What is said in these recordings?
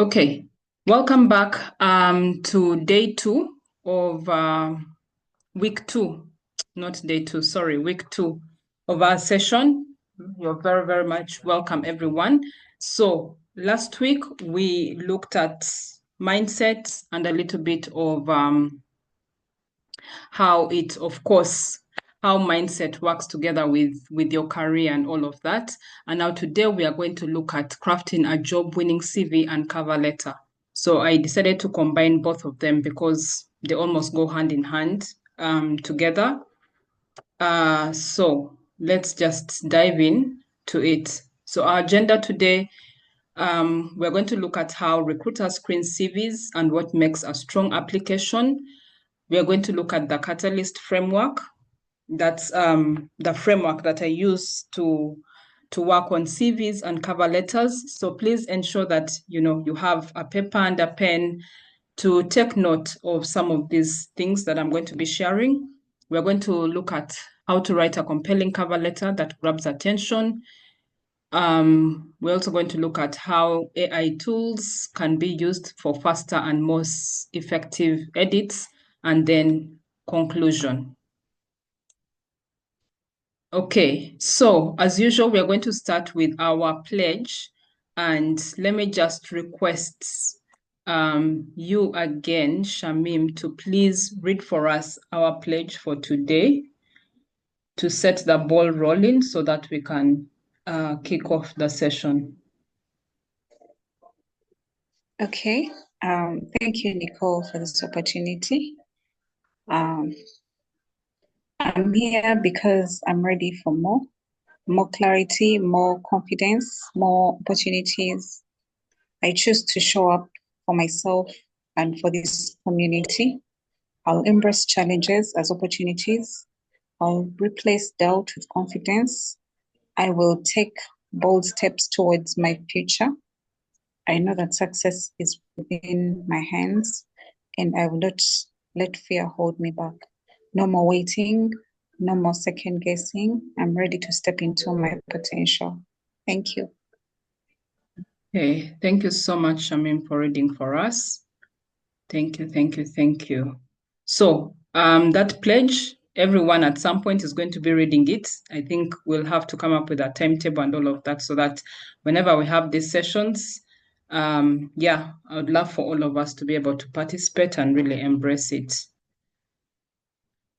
Okay, welcome back to day two of week two, not day two, sorry, week two of our session. You're very, very much welcome, everyone. So last week we looked at mindset and a little bit of how it, of course, how mindset works together with your career and all of that. And now today we are going to look at crafting a job-winning CV and cover letter. So I decided to combine both of them because they almost go hand in hand together. So let's just dive in to it. So our agenda today, we're going to look at how recruiters screen CVs and what makes a strong application. We are going to look at the Catalyst framework. That's the framework that I use to work on CVs and cover letters. So please ensure that you have a paper and a pen to take note of some of these things that I'm going to be sharing. We're going to look at how to write a compelling cover letter that grabs attention. We're also going to look at how AI tools can be used for faster and most effective edits, and then conclusion. Okay, so as usual, we are going to start with our pledge. And let me just request you again, Shamim, to please read for us our pledge for today to set the ball rolling so that we can kick off the session. Okay. Thank you, Nicole, for this opportunity. I'm here because I'm ready for more clarity, more confidence, more opportunities. I choose to show up for myself and for this community. I'll embrace challenges as opportunities. I'll replace doubt with confidence. I will take bold steps towards my future. I know that success is within my hands, and I will not let fear hold me back. No more waiting, no more second guessing. I'm ready to step into my potential. Thank you. Okay, thank you so much, Shamim, for reading for us. Thank you, thank you, thank you. So that pledge, everyone at some point is going to be reading it. I think we'll have to come up with a timetable and all of that so that whenever we have these sessions, yeah, I would love for all of us to be able to participate and really embrace it.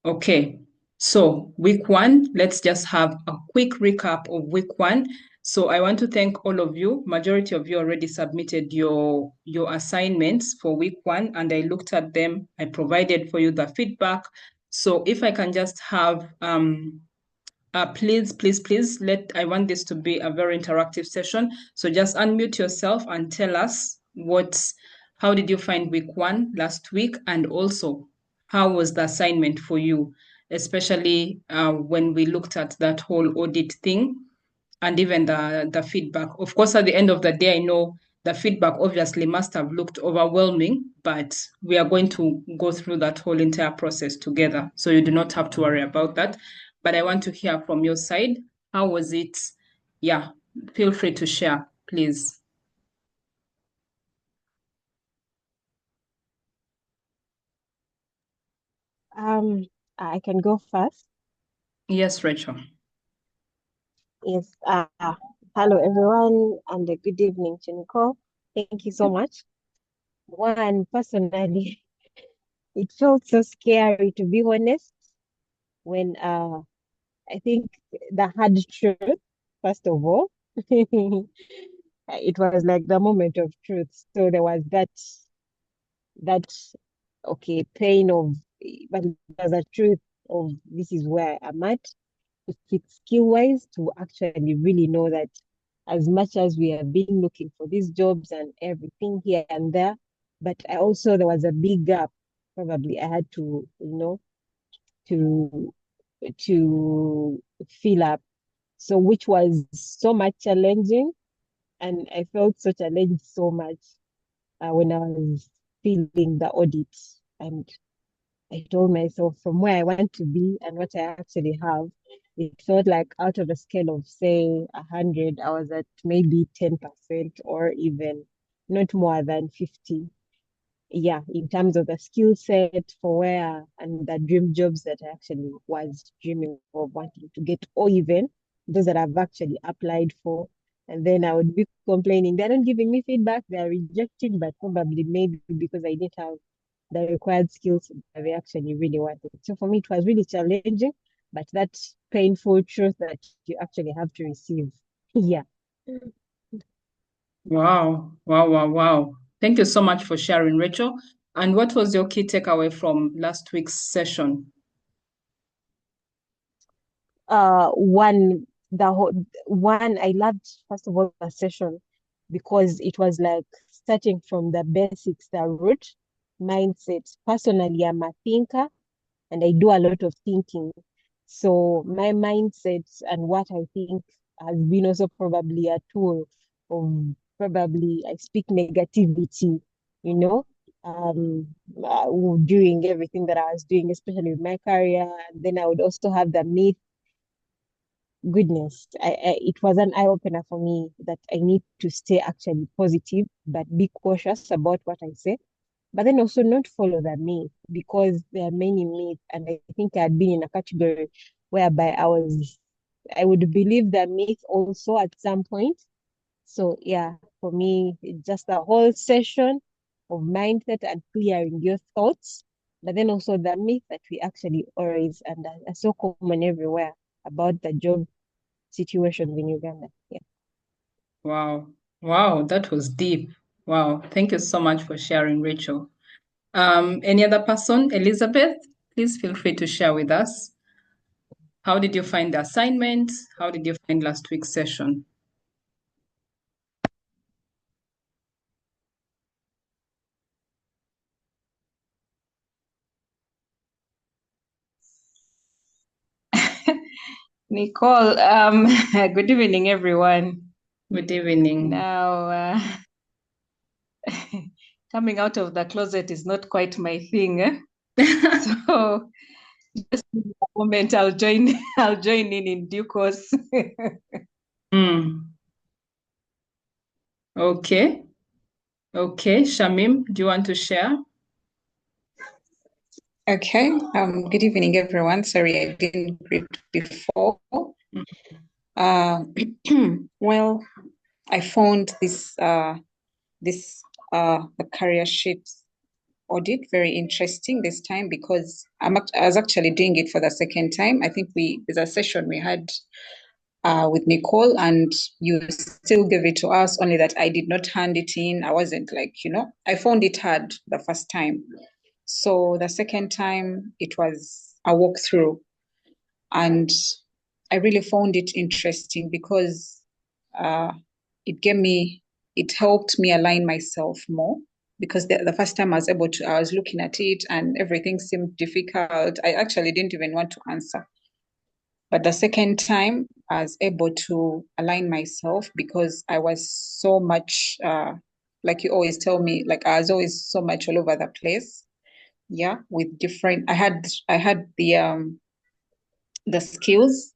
Okay, so week one, let's just have a quick recap of week one. So I want to thank all of you. Majority of you already submitted your assignments for week one, and I looked at them. I provided for you the feedback. So if I can just have please, please, please I want this to be a very interactive session. So just unmute yourself and tell us how did you find week one last week? And also, how was the assignment for you, especially when we looked at that whole audit thing and even the feedback. Of course, at the end of the day, I know the feedback obviously must have looked overwhelming, but we are going to go through that whole entire process together. So you do not have to worry about that. But I want to hear from your side. How was it? Yeah, feel free to share, please. I can go first. Yes, Rachel. Yes. Hello, everyone, and a good evening to Nicole. Thank you so much. One, personally, it felt so scary, to be honest, when I think the hard truth, first of all, it was like the moment of truth. So there was that pain of, but there's a truth of this is where I'm at. To fit skill wise, to actually really know that as much as we have been looking for these jobs and everything here and there, but there was a big gap. Probably I had to, to fill up. So which was so much challenging, and I felt so challenged so much when I was filling the audit, and I told myself from where I want to be and what I actually have, it felt like out of a scale of say 100, I was at maybe 10% or even not more than 50. Yeah, in terms of the skill set for where and the dream jobs that I actually was dreaming of wanting to get, or even those that I've actually applied for. And then I would be complaining, they're not giving me feedback, they're rejecting, but probably maybe because I didn't have the required skills that they actually really wanted. So for me, it was really challenging, but that painful truth that you actually have to receive. Yeah. Wow, wow, wow, wow. Thank you so much for sharing, Rachel. And what was your key takeaway from last week's session? One the whole one I loved first of all the session because it was like starting from the basics, the root mindset. Personally, I'm a thinker and I do a lot of thinking. So my mindset and what I think has been also probably a tool of probably I speak negativity, you know, doing everything that I was doing, especially with my career. And then I would also have the myth. Goodness, it was an eye opener for me that I need to stay actually positive, but be cautious about what I say. But then also not follow the myth because there are many myths, and I think I had been in a category whereby I would believe the myth also at some point. So yeah, for me, it's just a whole session of mindset and clearing your thoughts, but then also the myth that we actually always and are so common everywhere about the job situation in Uganda. Yeah. Wow, wow, that was deep. Wow, thank you so much for sharing, Rachel. Any other person? Elizabeth, please feel free to share with us. How did you find the assignment? How did you find last week's session? Nicole, good evening, everyone. Good evening. Now, coming out of the closet is not quite my thing. So just give me a moment, I'll join, I'll join in due course. Mm. Okay. Okay. Shamim, do you want to share? Okay. Good evening, everyone. Sorry, I didn't greet before. Mm. Uh, well, I found the career sheet audit very interesting this time because I was actually doing it for the second time. I think there's a session we had with Nicole, and you still gave it to us, only that I did not hand it in. I wasn't like, I found it hard the first time. So the second time it was a walkthrough, and I really found it interesting because uh, it helped me align myself more. Because the first time I was looking at it and everything seemed difficult. I actually didn't even want to answer. But the second time, I was able to align myself because I was so much, like you always tell me, like I was always so much all over the place. Yeah, with different. I had the skills,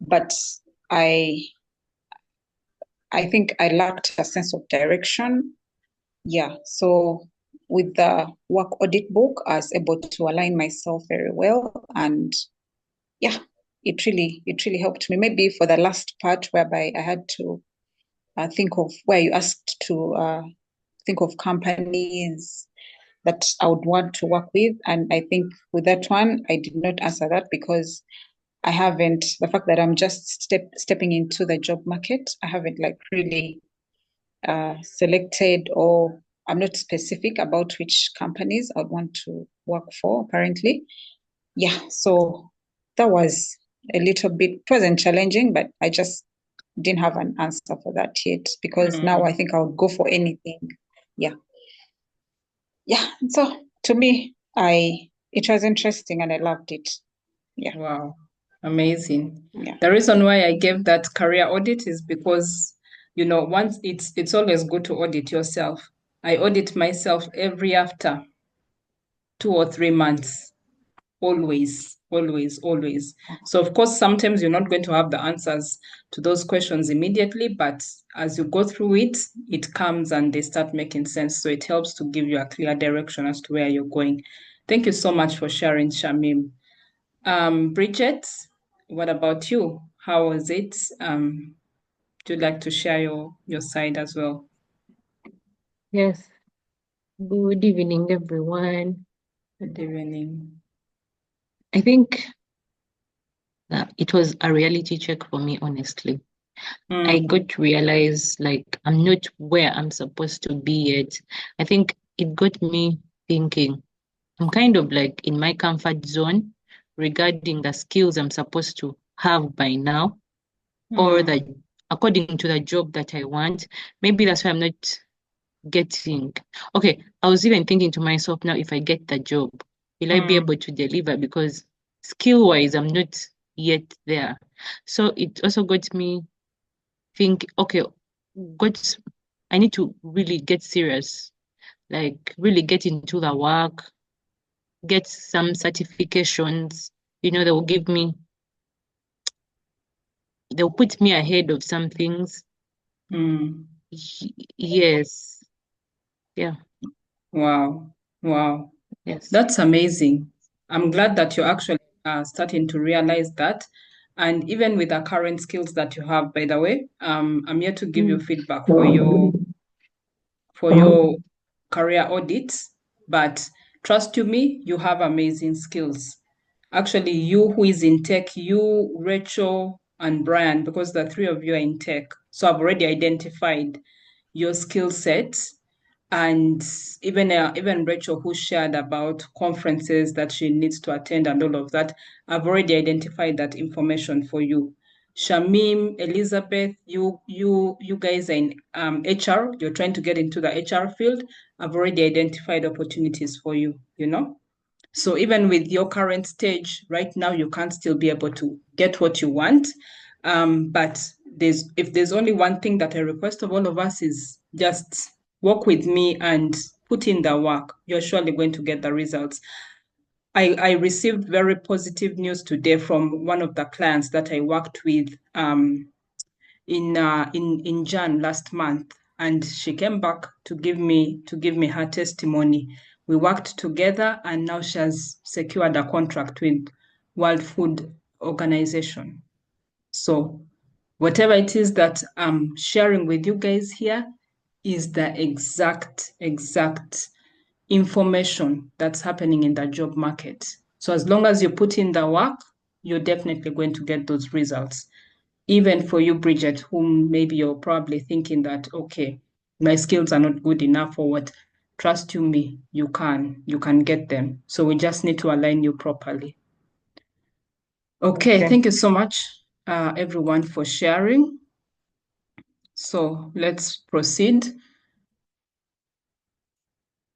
but I I think I lacked a sense of direction. Yeah, so with the work audit book, I was able to align myself very well, and yeah, it really helped me. Maybe for the last part whereby I had to think of where you asked to think of companies that I would want to work with, and I think with that one I did not answer that because I haven't the fact that I'm just stepping into the job market. I haven't like really selected, or I'm not specific about which companies I would want to work for. Apparently, yeah. So that was a little bit. It wasn't challenging, but I just didn't have an answer for that yet because now I Mm. think I would go for anything. Yeah, yeah. So to me, I it was interesting and I loved it. Yeah, Wow. Amazing. yeah. The reason why I gave that career audit is because, once it's always good to audit yourself. I audit myself every after 2 or 3 months. Always, always, always. So, of course, sometimes you're not going to have the answers to those questions immediately, but as you go through it, it comes and they start making sense. So, it helps to give you a clear direction as to where you're going. Thank you so much for sharing, Shamim. Bridget, what about you? How was it? Would you like to share your side as well? Yes. Good evening, everyone. Good evening. I think that it was a reality check for me, honestly. I got to realize like I'm not where I'm supposed to be yet. I think it got me thinking I'm kind of like in my comfort zone regarding the skills I'm supposed to have by now, or that according to the job that I want. Maybe that's why I'm not getting. Okay, I was even thinking to myself now, if I get the job, will I be able to deliver? Because skill wise, I'm not yet there. So it also got me think, okay, I need to really get serious, like really get into the work, get some certifications, they will they'll put me ahead of some things. Yes. Yeah. Wow. Wow. Yes. That's amazing. I'm glad that you're actually starting to realize that. And even with the current skills that you have, by the way, I'm here to give you feedback for your career audits. But trust you me, you have amazing skills. Actually, you who is in tech, you, Rachel, and Brian, because the three of you are in tech. So I've already identified your skill sets. And even Rachel, who shared about conferences that she needs to attend and all of that, I've already identified that information for you. Shamim, Elizabeth, you guys are in HR. You're trying to get into the HR field. I've already identified opportunities for you. So even with your current stage right now, you can't still be able to get what you want. But if there's only one thing that I request of all of us is just work with me and put in the work. You're surely going to get the results. I received very positive news today from one of the clients that I worked with in Jan last month, and she came back to give me her testimony. We worked together, and now she has secured a contract with World Food Organization. So whatever it is that I'm sharing with you guys here is the exact information that's happening in the job market. So as long as you put in the work, you're definitely going to get those results. Even for you, Bridget, whom maybe you're probably thinking that, okay, my skills are not good enough or what, trust you me, you can get them. So we just need to align you properly. Okay. Thank you so much, everyone, for sharing. So let's proceed.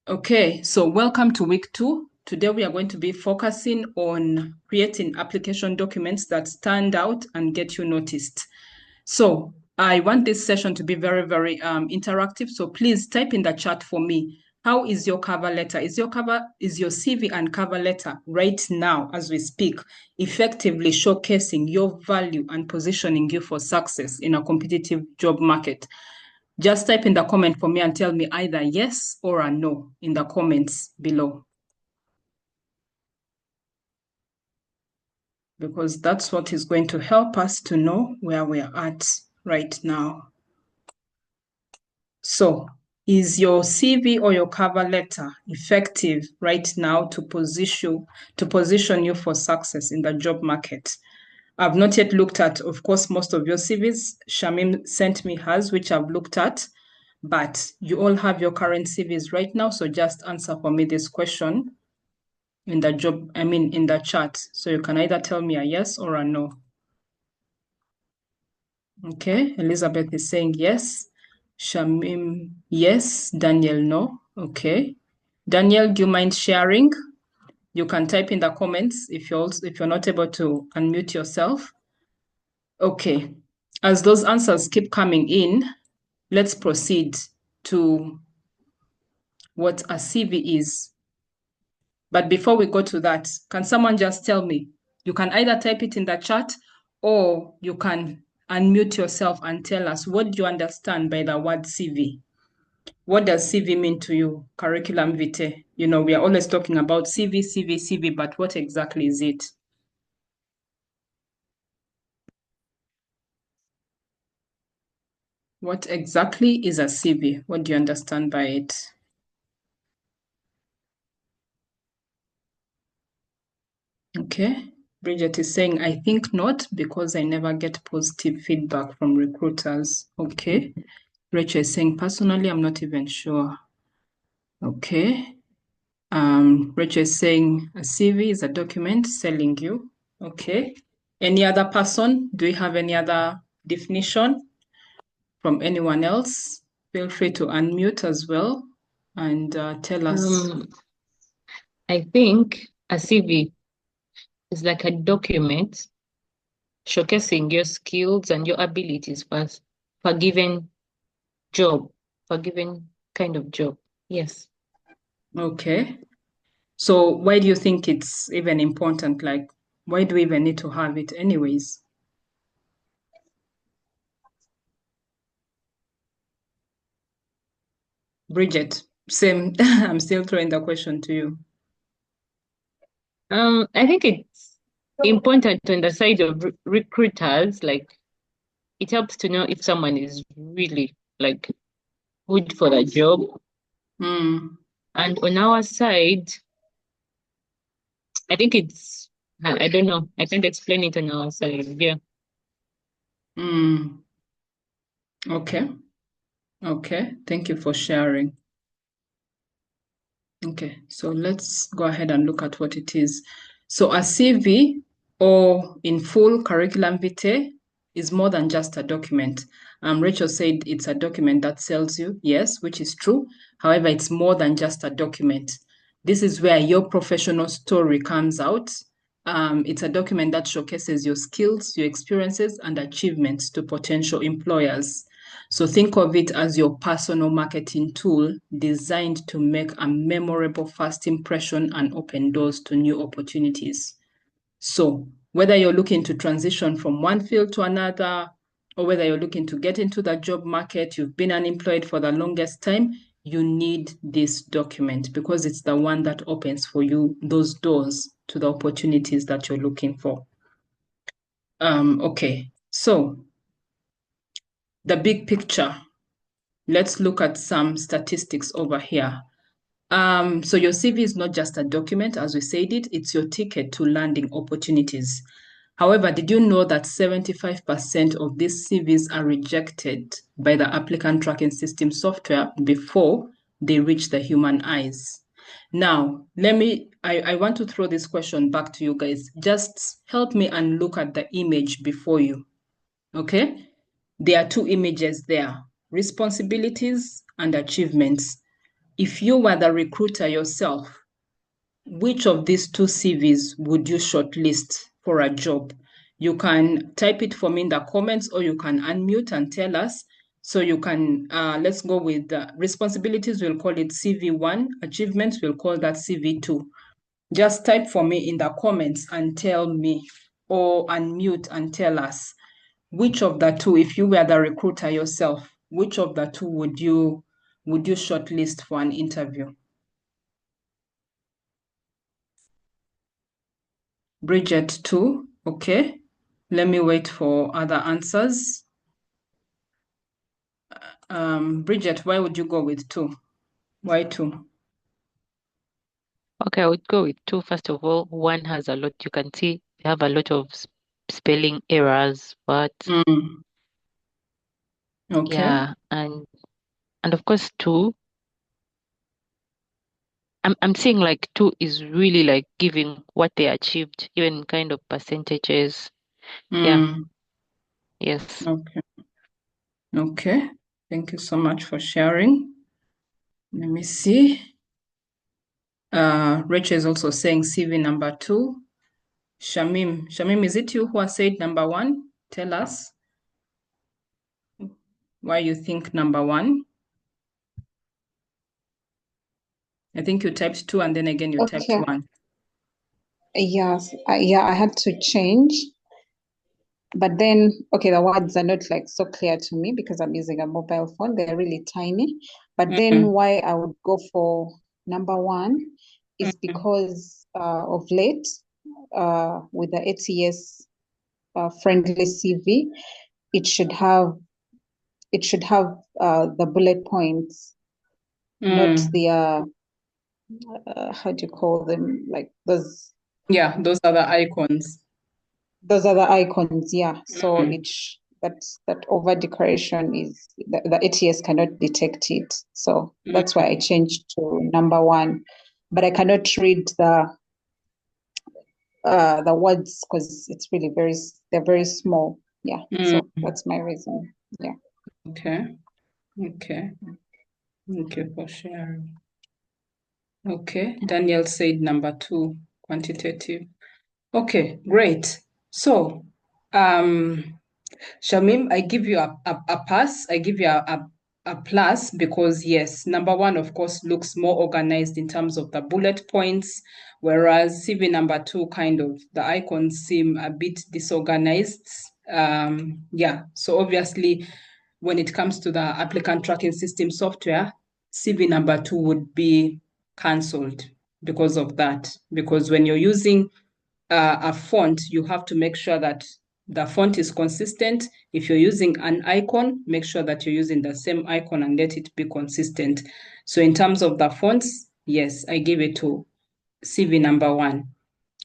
Okay, so welcome to week 2. Today we are going to be focusing on creating application documents that stand out and get you noticed. So I want this session to be very, very interactive. So please type in the chat for me. How is your cover letter? Is your CV and cover letter right now as we speak effectively showcasing your value and positioning you for success in a competitive job market? Just type in the comment for me and tell me either yes or a no in the comments below. Because that's what is going to help us to know where we're at right now. So, is your CV or your cover letter effective right now to position you for success in the job market? I've not yet looked at, of course, most of your CVs. Shamim sent me hers, which I've looked at, but you all have your current CVs right now. So just answer for me this question in the chat. So you can either tell me a yes or a no. Okay, Elizabeth is saying yes. Shamim, yes. Daniel, no. Okay. Daniel, do you mind sharing? You can type in the comments if you're not able to unmute yourself. Okay. As those answers keep coming in, let's proceed to what a CV is. But before we go to that, can someone just tell me? You can either type it in the chat or you can unmute yourself and tell us, what do you understand by the word CV? What does CV mean to you? Curriculum vitae. You know, we are always talking about CV, CV, CV, but what exactly is it? What exactly is a CV? What do you understand by it? Okay. Bridget is saying, I think not, because I never get positive feedback from recruiters. Okay. Rachel is saying, personally, I'm not even sure. Okay. Rachel is saying, a CV is a document selling you. Okay. Any other person? Do we have any other definition from anyone else? Feel free to unmute as well and tell us. I think a CV is like a document showcasing your skills and your abilities for given job, for given kind of job. Yes. Okay. So why do you think it's even important? Like, why do we even need to have it anyways? Bridget, same. I'm still throwing the question to you. I think it's important on the side of recruiters, like it helps to know if someone is really like good for the job. Mm. And on our side, I think I don't know. I can't explain it on our side. Yeah. Mm. Okay. Okay. Thank you for sharing. Okay, so let's go ahead and look at what it is. So a CV or in full curriculum vitae is more than just a document. Rachel said it's a document that sells you, yes, which is true. However, it's more than just a document. This is where your professional story comes out. It's a document that showcases your skills, your experiences, and achievements to potential employers. So think of it as your personal marketing tool designed to make a memorable first impression and open doors to new opportunities. So whether you're looking to transition from one field to another, or whether you're looking to get into the job market, you've been unemployed for the longest time, you need this document because it's the one that opens for you those doors to the opportunities that you're looking for. Okay, so the big picture. Let's look at some statistics over here. So your CV is not just a document, as we said it's your ticket to landing opportunities. However, did you know that 75% of these CVs are rejected by the applicant tracking system software before they reach the human eyes? Now, I want to throw this question back to you guys. Just help me and look at the image before you, okay? There are two images there, responsibilities and achievements. If you were the recruiter yourself, which of these two CVs would you shortlist for a job? You can type it for me in the comments or you can unmute and tell us. So you can, let's go with responsibilities, we'll call it CV1, achievements, we'll call that CV2. Just type for me in the comments and tell me, or unmute and tell us, which of the two, if you were the recruiter yourself, which of the two would you shortlist for an interview? Bridget, two. Okay. Let me wait for other answers. Bridget, why would you go with two? Why two? Okay, I would go with two. First of all, one has a lot, you can see they have a lot of spelling errors, but Okay. yeah, and of course two, I'm seeing like two is really like giving what they achieved, even kind of percentages. Yeah. Yes. Okay. Okay. Thank you so much for sharing. Let me see. Rachel is also saying CV number two. Shamim, is it you who has said number one? Tell us why you think number one. I think you typed 2 and then again you typed Okay. 1. Yes. Yeah, I had to change. But then, okay, the words are not like so clear to me because I'm using a mobile phone. They're really tiny. But then Mm, why I would go for number 1 is mm, because of late with the ATS friendly CV, it should have the bullet points, not mm. the how do you call them? Like Yeah, those are the icons. those are the icons. Yeah. So Mm, that over decoration is the ATS cannot detect it. So that's why I mm, changed to number 1. But I cannot read the words because they're very small. Yeah. mm. So that's my reason. Yeah. Okay. Okay. Thank you for sharing. Okay. Daniel said number 2, quantitative. Okay, great. So, Shamim, I give you a pass. I give you a plus because, yes, number 1, of course, looks more organized in terms of the bullet points, whereas CV number 2, kind of, the icons seem a bit disorganized. Yeah, so obviously, when it comes to the applicant tracking system software, CV number 2 would be cancelled because of that. Because when you're using a font, you have to make sure that the font is consistent. If you're using an icon, make sure that you're using the same icon and let it be consistent. So in terms of the fonts, yes, I give it to CV number 1.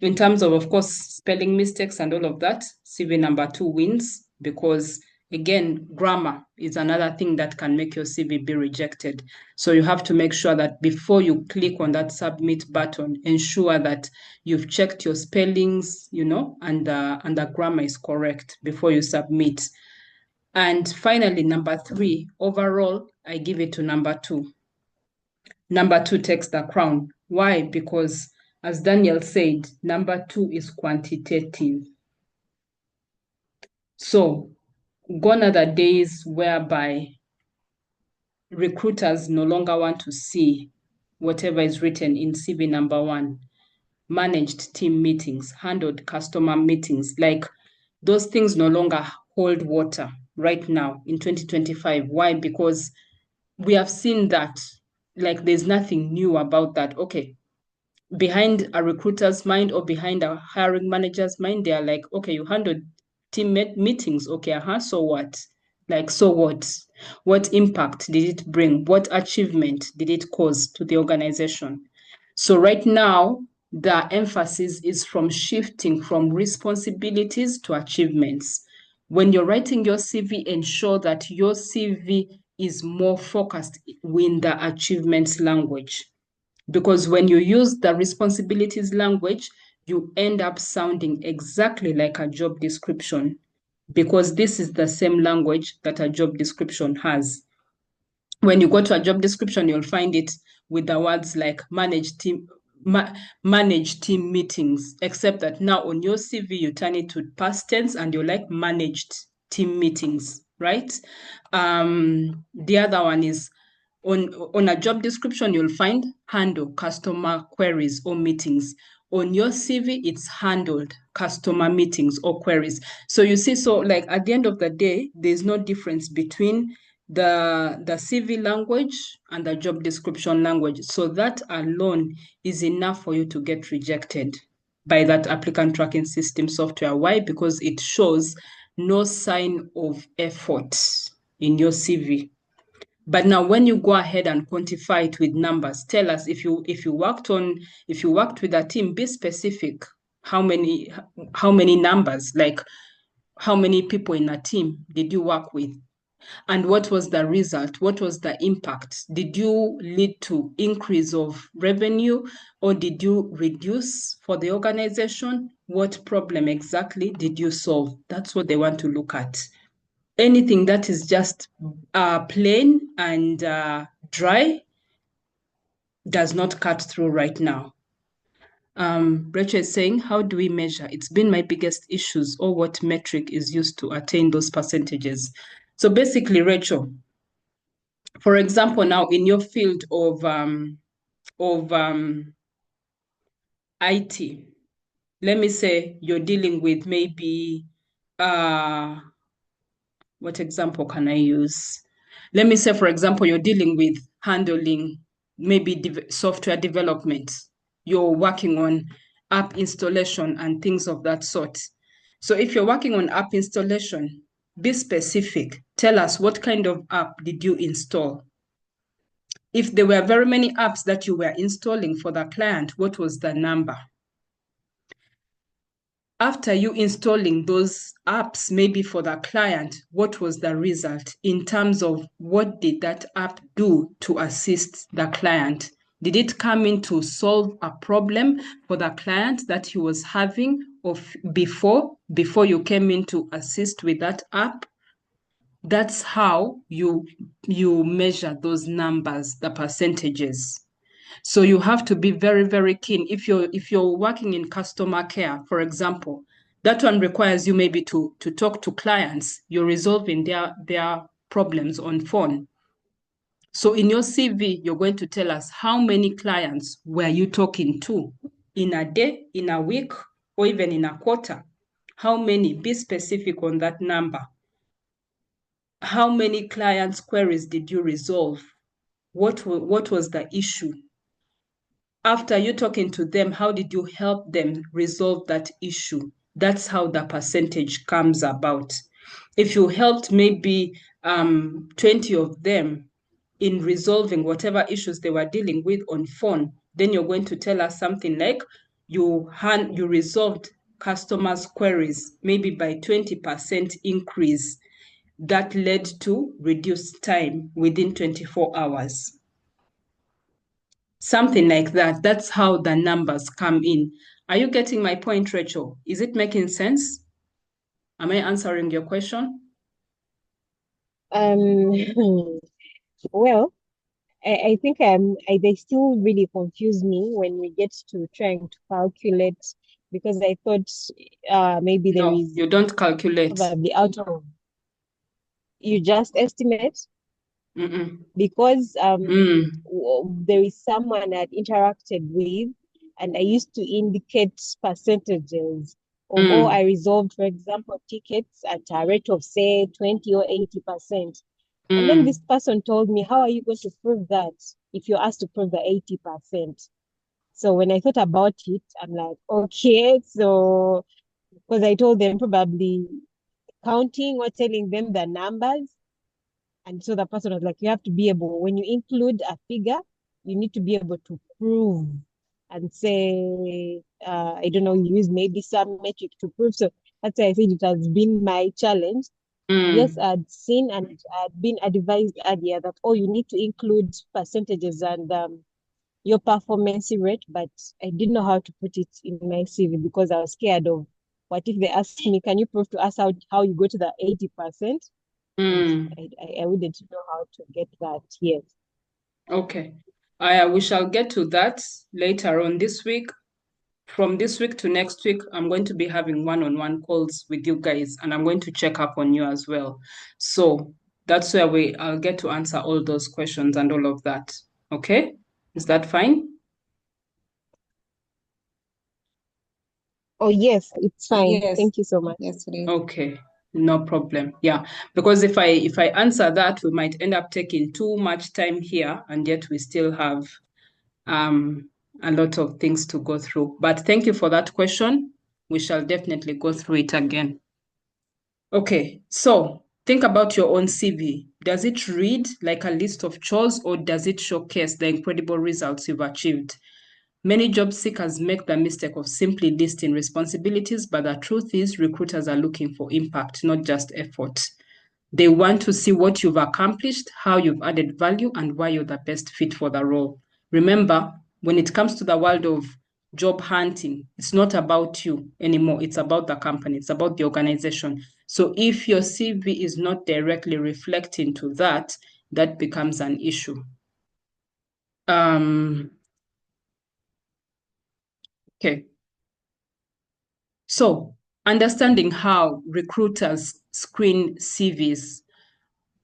In terms of course, spelling mistakes and all of that, CV number 2 wins because, again, grammar is another thing that can make your CV be rejected. So you have to make sure that before you click on that submit button, ensure that you've checked your spellings, and the grammar is correct before you submit. And finally, number 3, overall, I give it to number 2. Number 2 takes the crown. Why? Because, as Daniel said, number 2 is quantitative. So, gone are the days whereby recruiters no longer want to see whatever is written in CV number 1. Managed team meetings, handled customer meetings, like those things no longer hold water right now in 2025. Why? Because we have seen that, like, there's nothing new about that. Okay, behind a recruiter's mind or behind a hiring manager's mind, they are like, okay, you handled teammate meetings. Okay, so what? Like, so what? What impact did it bring? What achievement did it cause to the organization? So right now, the emphasis is from shifting from responsibilities to achievements. When you're writing your CV, ensure that your CV is more focused in the achievements language, because when you use the responsibilities language, you end up sounding exactly like a job description, because this is the same language that a job description has. When you go to a job description, you'll find it with the words like manage team meetings, except that now on your CV, you turn it to past tense and you're like managed team meetings, right? The other one is on a job description, you'll find handle customer queries or meetings. On your CV, it's handled customer meetings or queries. So you see, so like at the end of the day, there's no difference between the CV language and the job description language. So that alone is enough for you to get rejected by that applicant tracking system software. Why? Because it shows no sign of effort in your CV. But now when you go ahead and quantify it with numbers, tell us if you worked with a team, be specific. How many numbers, like how many people in a team did you work with? And what was the result? What was the impact? Did you lead to increase of revenue, or did you reduce for the organization? What problem exactly did you solve? That's what they want to look at. Anything that is just plain and dry does not cut through right now. Rachel is saying, how do we measure? It's been my biggest issues, or what metric is used to attain those percentages? So basically, Rachel, for example, now in your field of of IT. Let me say you're dealing with maybe, what example can I use? Let me say, for example, you're dealing with handling maybe software development. You're working on app installation and things of that sort. So if you're working on app installation, be specific. Tell us, what kind of app did you install? If there were very many apps that you were installing for the client, what was the number? After you installing those apps, maybe for the client, what was the result in terms of what did that app do to assist the client? Did it come in to solve a problem for the client that he was having before you came in to assist with that app? That's how you measure those numbers, the percentages. So you have to be very, very keen. If you're working in customer care, for example, that one requires you maybe to talk to clients. You're resolving their problems on phone. So in your CV, you're going to tell us how many clients were you talking to in a day, in a week, or even in a quarter. How many? Be specific on that number. How many clients' queries did you resolve? What was the issue? After you talking to them, how did you help them resolve that issue? That's how the percentage comes about. If you helped maybe 20 of them in resolving whatever issues they were dealing with on phone, then you're going to tell us something like you resolved customers' queries maybe by 20% increase. That led to reduced time within 24 hours. Something like that. That's how the numbers come in. Are you getting my point, Rachel? Is it making sense? Am I answering your question? Well, I think they still really confuse me when we get to trying to calculate, because I thought maybe there No, is you don't calculate. probably out of, you just estimate. Mm-mm. Because Mm. there is someone I interacted with, and I used to indicate percentages of all I resolved, for example, tickets at a rate of say 20 or 80%. And then this person told me, how are you going to prove that if you're asked to prove the 80%? So when I thought about it, I'm like, okay, so because I told them probably counting or telling them the numbers. And so the person was like, you have to be able, when you include a figure, you need to be able to prove and say, I don't know, use maybe some metric to prove. So that's why I said it has been my challenge. Yes, I'd seen and I'd been advised earlier that, oh, you need to include percentages and your performance rate, but I didn't know how to put it in my CV because I was scared of what if they ask me, can you prove to us how you go to the 80%? And I wouldn't know how to get that yet. Okay. We shall get to that later on this week. From this week to next week, I'm going to be having one-on-one calls with you guys, and I'm going to check up on you as well. So that's where I'll get to answer all those questions and all of that. Okay? Is that fine? Oh, yes, it's fine. Yes. Thank you so much. Yes, it is. Okay, no problem. Yeah, because if I answer that, we might end up taking too much time here, and yet we still have a lot of things to go through. But thank you for that question. We shall definitely go through it again. Okay, so think about your own CV. Does it read like a list of chores, or does it showcase the incredible results you've achieved? Many job seekers make the mistake of simply listing responsibilities, but the truth is recruiters are looking for impact, not just effort. They want to see what you've accomplished, how you've added value, and why you're the best fit for the role. Remember, when it comes to the world of job hunting, it's not about you anymore. It's about the company. It's about the organization. So if your CV is not directly reflecting to that, that becomes an issue. Okay. So understanding how recruiters screen CVs.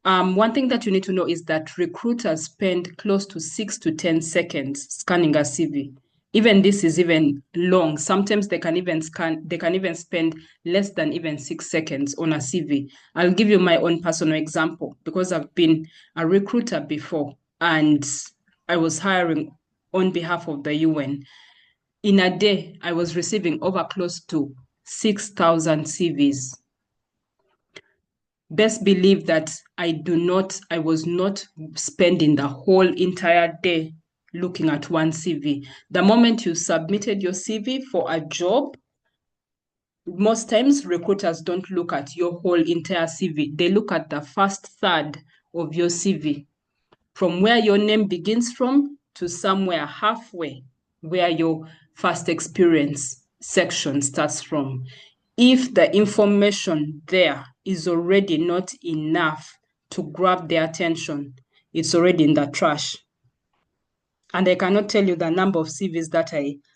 One thing that you need to know is that recruiters spend close to 6 to 10 seconds scanning a CV. Even this is even long. Sometimes they can even spend less than even 6 seconds on a CV. I'll give you my own personal example because I've been a recruiter before and I was hiring on behalf of the UN. In a day, I was receiving over close to 6,000 CVs. Best believe that I was not spending the whole entire day looking at one CV. The moment you submitted your CV for a job, most times recruiters don't look at your whole entire CV. They look at the first third of your CV, from where your name begins from to somewhere halfway where your first experience section starts from. If the information there is already not enough to grab their attention, it's already in the trash. And I cannot tell you the number of CVs that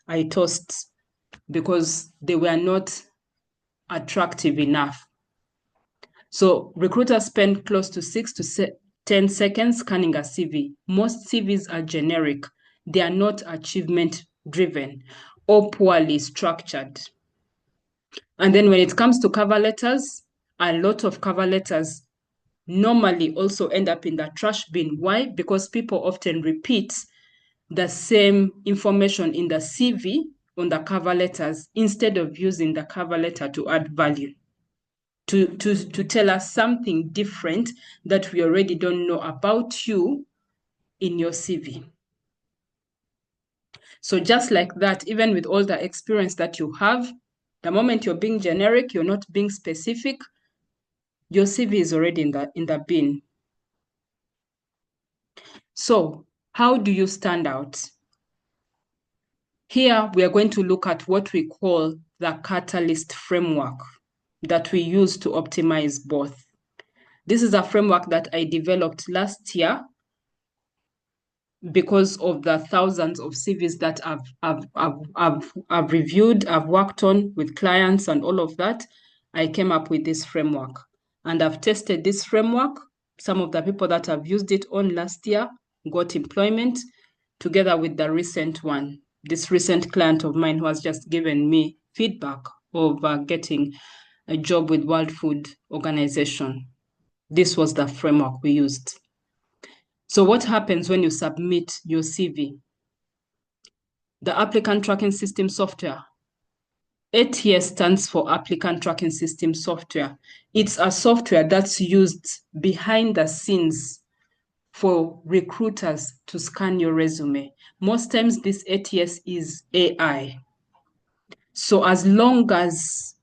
I tossed because they were not attractive enough. So recruiters spend close to 6 to 10 seconds scanning a CV. Most CVs are generic. They are not achievement driven or poorly structured. And then when it comes to cover letters, a lot of cover letters normally also end up in the trash bin. Why? Because people often repeat the same information in the CV on the cover letters instead of using the cover letter to add value, to tell us something different that we already don't know about you in your CV. So just like that, even with all the experience that you have, the moment you're being generic, you're not being specific, your CV is already in the bin. So how do you stand out? Here, we are going to look at what we call the Catalyst framework that we use to optimize both. This is a framework that I developed last year because of the thousands of CVs that I've reviewed, I've worked on with clients and all of that. I came up with this framework and I've tested this framework. Some of the people that have used it on last year got employment together with the recent one. This recent client of mine who has just given me feedback of getting a job with World Food Organization. This was the framework we used. So what happens when you submit your CV? The applicant tracking system software. ATS stands for applicant tracking system software. It's a software that's used behind the scenes for recruiters to scan your resume. Most times this ATS is AI. So as long as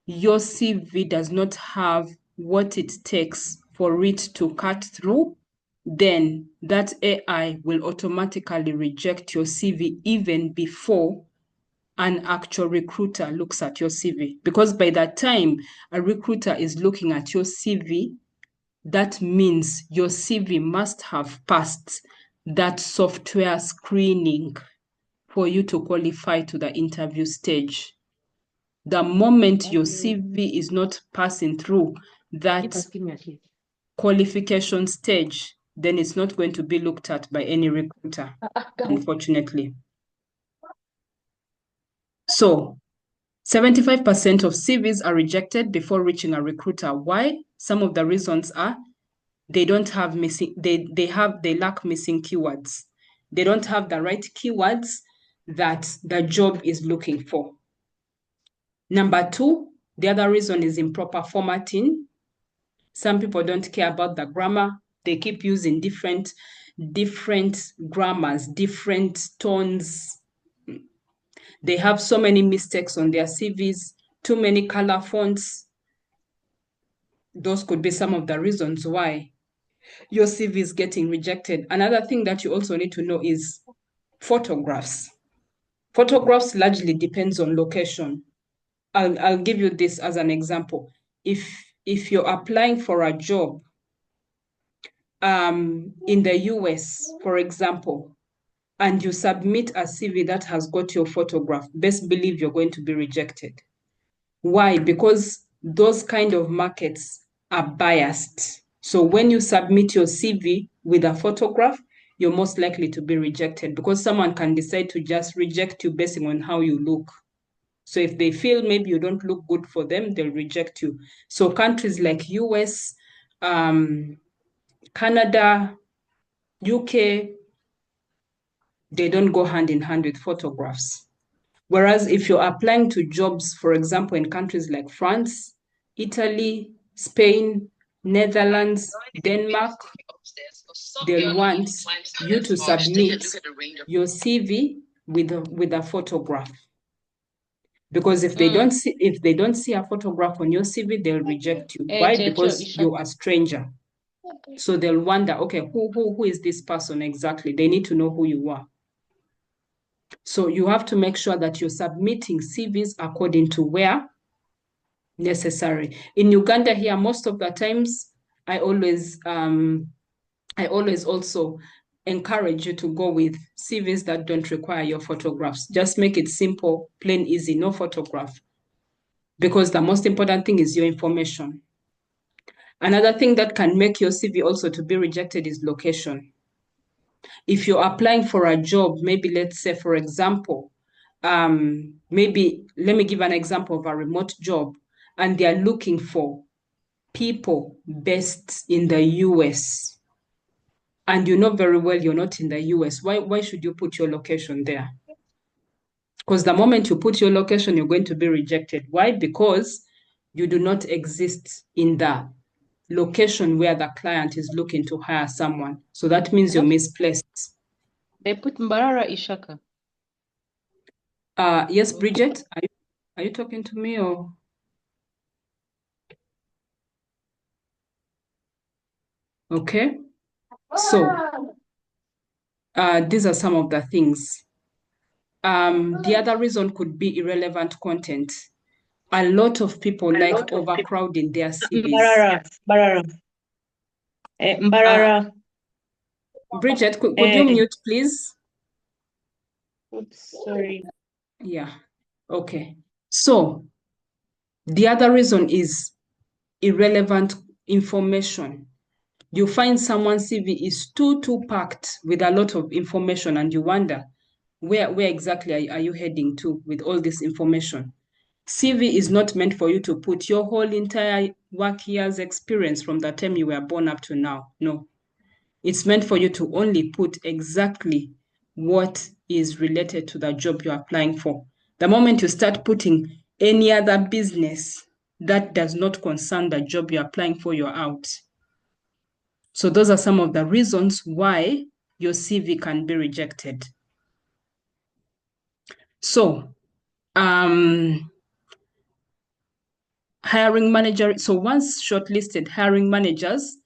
your CV does not have what it takes for it to cut through, then that AI will automatically reject your CV even before an actual recruiter looks at your CV. Because by that time a recruiter is looking at your CV, that means your CV must have passed that software screening for you to qualify to the interview stage. The moment your CV is not passing through that qualification stage, then it's not going to be looked at by any recruiter, unfortunately. So 75% of CVs are rejected before reaching a recruiter. Why? Some of the reasons are they don't have missing, they lack missing keywords. They don't have the right keywords that the job is looking for. Number two, the other reason is improper formatting. Some people don't care about the grammar. They keep using different grammars, different tones. They have so many mistakes on their CVs, too many color fonts. Those could be some of the reasons why your CV is getting rejected. Another thing that you also need to know is photographs. Photographs largely depends on location. I'll give you this as an example. If you're applying for a job in the US, for example, and you submit a CV that has got your photograph, best believe you're going to be rejected. Why? Because those kind of markets are biased. So when you submit your CV with a photograph, you're most likely to be rejected because someone can decide to just reject you based on how you look. So if they feel maybe you don't look good for them, they'll reject you. So countries like US, Canada, UK, they don't go hand in hand with photographs. Whereas if you're applying to jobs, for example, in countries like France, Italy, Spain, Netherlands, Denmark, they'll want you to submit your CV with a photograph. Because if they don't see a photograph on your CV, they'll reject you. Why? Because you're a stranger. So they'll wonder, okay, who is this person exactly? They need to know who you are. So you have to make sure that you're submitting CVs according to where necessary. In Uganda here, most of the times, I always also encourage you to go with CVs that don't require your photographs. Just make it simple, plain, easy, no photograph. Because the most important thing is your information. Another thing that can make your CV also to be rejected is location. If you're applying for a job, maybe let's say, for example, maybe let me give an example of a remote job, and they are looking for people based in the US. And you know very well you're not in the US. Why should you put your location there? Because the moment you put your location, you're going to be rejected. Why? Because you do not exist in the location where the client is looking to hire someone. So that means you're misplaced. They put Mbarara Ishaka. Yes, Bridget, are you talking to me or? Okay. So these are some of the things. The other reason could be irrelevant content. A lot of people like overcrowding their CVs. Mbarara. Bridget, could you mute, please? Oops, sorry. Yeah. Okay. So the other reason is irrelevant information. You find someone's CV is too packed with a lot of information, and you wonder where exactly are you heading to with all this information. CV is not meant for you to put your whole entire work year's experience from the time you were born up to now. No. It's meant for you to only put exactly what is related to the job you're applying for. The moment you start putting any other business that does not concern the job you're applying for, you're out. So those are some of the reasons why your CV can be rejected. So, hiring manager. So once shortlisted, hiring managers,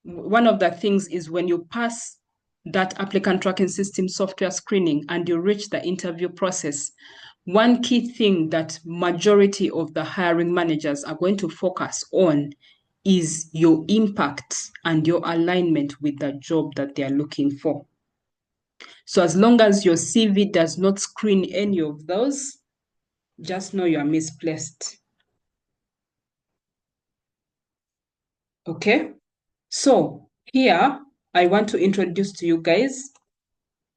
one of the things is when you pass that applicant tracking system software screening and you reach the interview process, one key thing that majority of the hiring managers are going to focus on is your impact and your alignment with the job that they are looking for. So as long as your CV does not screen any of those, just know you are misplaced. Okay? So here, I want to introduce to you guys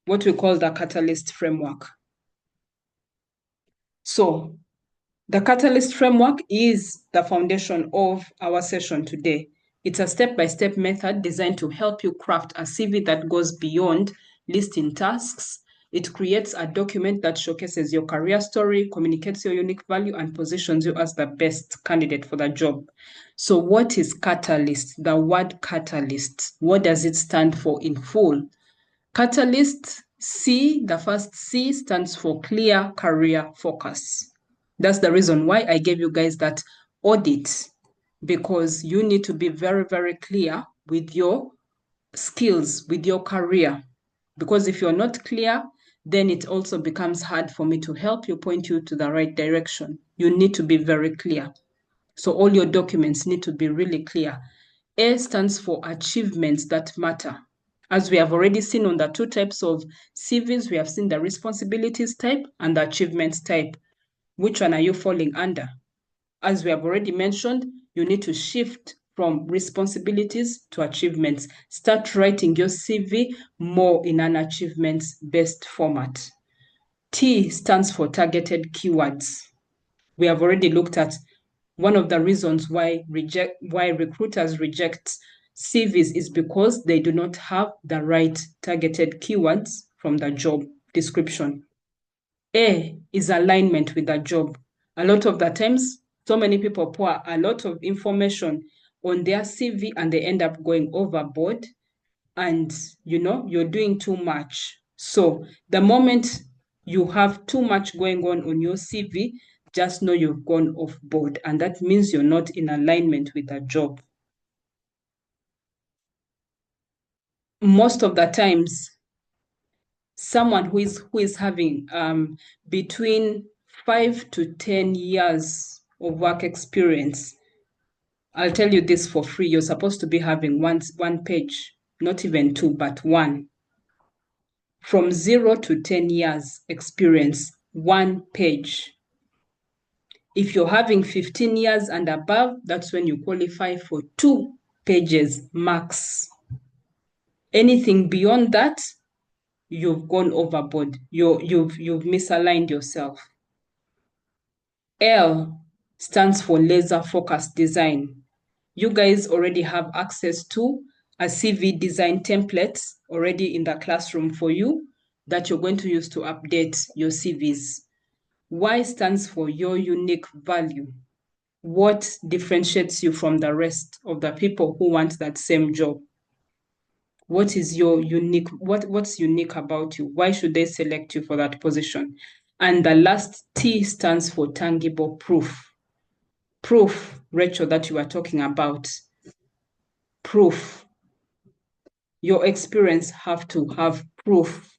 what we call the Catalyst framework. So the Catalyst framework is the foundation of our session today. It's a step-by-step method designed to help you craft a CV that goes beyond listing tasks. It creates a document that showcases your career story, communicates your unique value, and positions you as the best candidate for the job. So what is Catalyst? The word Catalyst, what does it stand for in full? Catalyst, the first C stands for clear career focus. That's the reason why I gave you guys that audit, because you need to be very, very clear with your skills, with your career. Because if you're not clear, then it also becomes hard for me to help you, point you to the right direction. You need to be very clear. So all your documents need to be really clear. A stands for achievements that matter. As we have already seen on the two types of CVs, we have seen the responsibilities type and the achievements type. Which one are you falling under? As we have already mentioned, you need to shift from responsibilities to achievements. Start writing your CV more in an achievements-based format. T stands for targeted keywords. We have already looked at one of the reasons why recruiters reject CVs is because they do not have the right targeted keywords from the job description. A is alignment with the job. A lot of the times, so many people pour a lot of information on their CV and they end up going overboard, and you're doing too much. So the moment you have too much going on your CV, just know you've gone off board, and that means you're not in alignment with the job. Most of the times, someone who is having between 5 to 10 years of work experience, I'll tell you this for free, you're supposed to be having one page, not even two, but one. From 0 to 10 years experience, 1 page. If you're having 15 years and above, that's when you qualify for 2 pages max. Anything beyond that, you've gone overboard. You've misaligned yourself. L stands for laser focused design. You guys already have access to a CV design template already in the classroom for you that you're going to use to update your CVs. Y stands for your unique value. What differentiates you from the rest of the people who want that same job? What is your unique, what's unique about you? Why should they select you for that position? And the last T stands for tangible proof. Proof, Rachel, that you are talking about. Proof. Your experience have to have proof.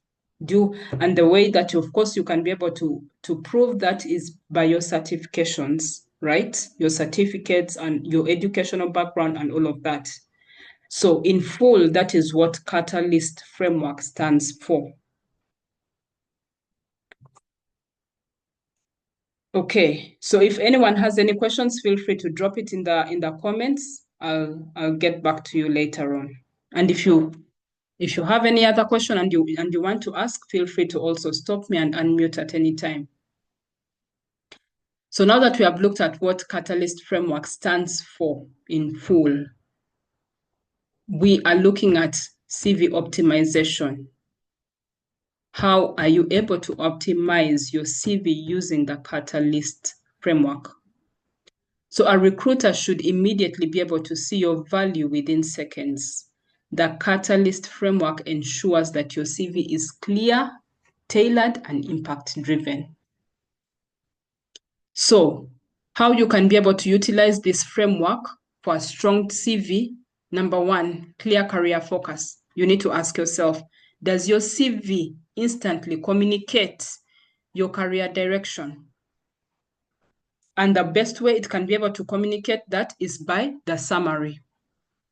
And the way that, of course, you can be able to prove that is by your certifications, right? Your certificates and your educational background and all of that. So in full, that is what Catalyst framework stands for. Okay, so if anyone has any questions, feel free to drop it in the comments. I'll get back to you later on. And if you have any other question and you want to ask, feel free to also stop me and unmute at any time. So now that we have looked at what Catalyst framework stands for in full, we are looking at CV optimization. How are you able to optimize your CV using the Catalyst framework? So a recruiter should immediately be able to see your value within seconds. The Catalyst framework ensures that your CV is clear, tailored, and impact-driven. So how you can be able to utilize this framework for a strong CV? Number one, clear career focus. You need to ask yourself, does your CV instantly communicate your career direction? And the best way it can be able to communicate that is by the summary.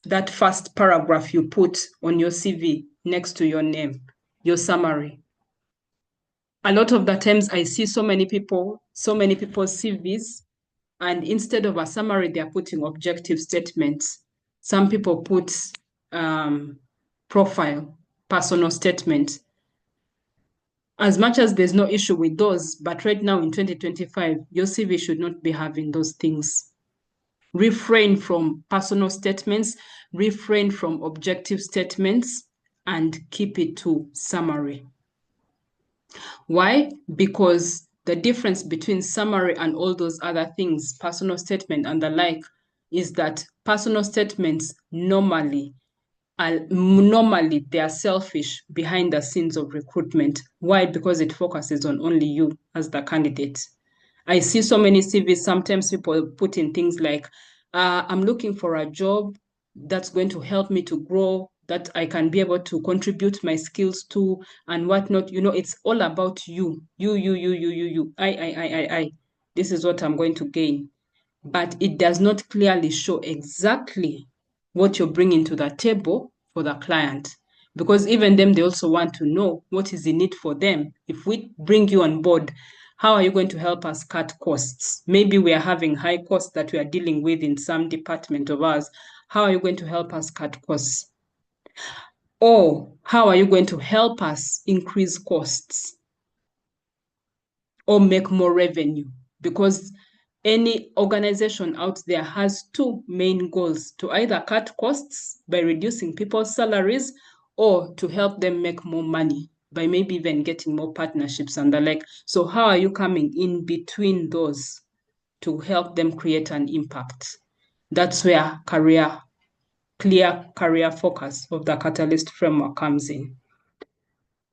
That first paragraph you put on your CV next to your name, your summary. A lot of the times I see so many people's CVs, and instead of a summary, they're putting objective statements. Some people put profile, personal statement. As much as there's no issue with those, but right now in 2025, your CV should not be having those things. Refrain from personal statements, refrain from objective statements, and keep it to summary. Why? Because the difference between summary and all those other things, personal statement and the like, is that personal statements normally they are selfish behind the scenes of recruitment. Why? Because it focuses on only you as the candidate. I see so many CVs, sometimes people put in things like, I'm looking for a job that's going to help me to grow, that I can be able to contribute my skills to and whatnot. It's all about you. I. This is what I'm going to gain. But it does not clearly show exactly what you're bringing to the table for the client. Because even them, they also want to know what is in it for them. If we bring you on board How are you going to help us cut costs? Maybe we are having high costs that we are dealing with in some department of ours. How are you going to help us cut costs? Or how are you going to help us increase costs or make more revenue? Because any organization out there has two main goals: to either cut costs by reducing people's salaries, or to help them make more money by maybe even getting more partnerships and the like. So how are you coming in between those to help them create an impact? That's where clear career focus of the Catalyst framework comes in.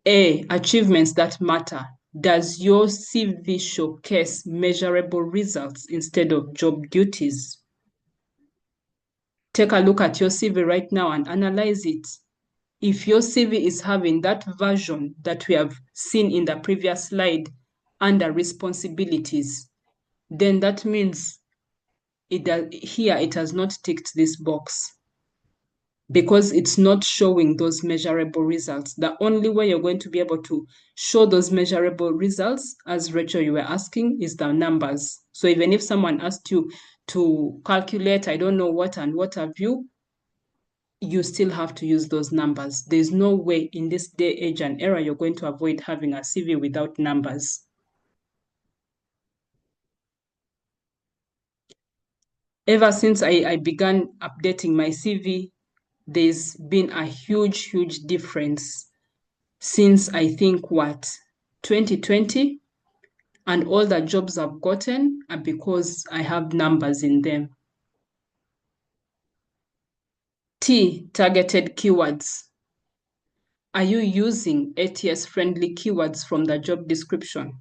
A, achievements that matter. Does your CV showcase measurable results instead of job duties? Take a look at your CV right now and analyze it. If your CV is having that version that we have seen in the previous slide under responsibilities, then that means it has not ticked this box, because it's not showing those measurable results. The only way you're going to be able to show those measurable results, as Rachel, you were asking, is the numbers. So even if someone asked you to calculate, I don't know what and what have you, you still have to use those numbers. There's no way in this day, age, and era you're going to avoid having a CV without numbers. Ever since I began updating my CV, there's been a huge difference since I think 2020, and all the jobs I've gotten are because I have numbers in them. T, targeted keywords. Are you using ATS-friendly keywords from the job description?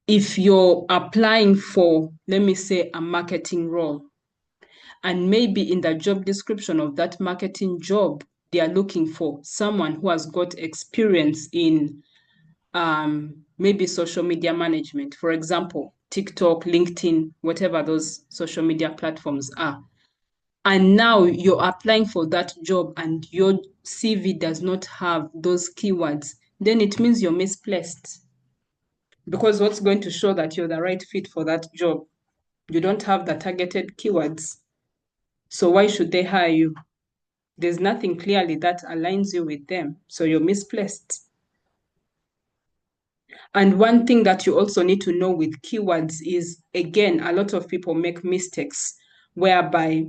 If you're applying for, let me say, a marketing role, and maybe in the job description of that marketing job, they are looking for someone who has got experience in maybe social media management, for example, TikTok, LinkedIn, whatever those social media platforms are. And now you're applying for that job and your CV does not have those keywords, then it means you're misplaced. Because what's going to show that you're the right fit for that job? You don't have the targeted keywords. So why should they hire you? There's nothing clearly that aligns you with them. So you're misplaced. And one thing that you also need to know with keywords is, again, a lot of people make mistakes whereby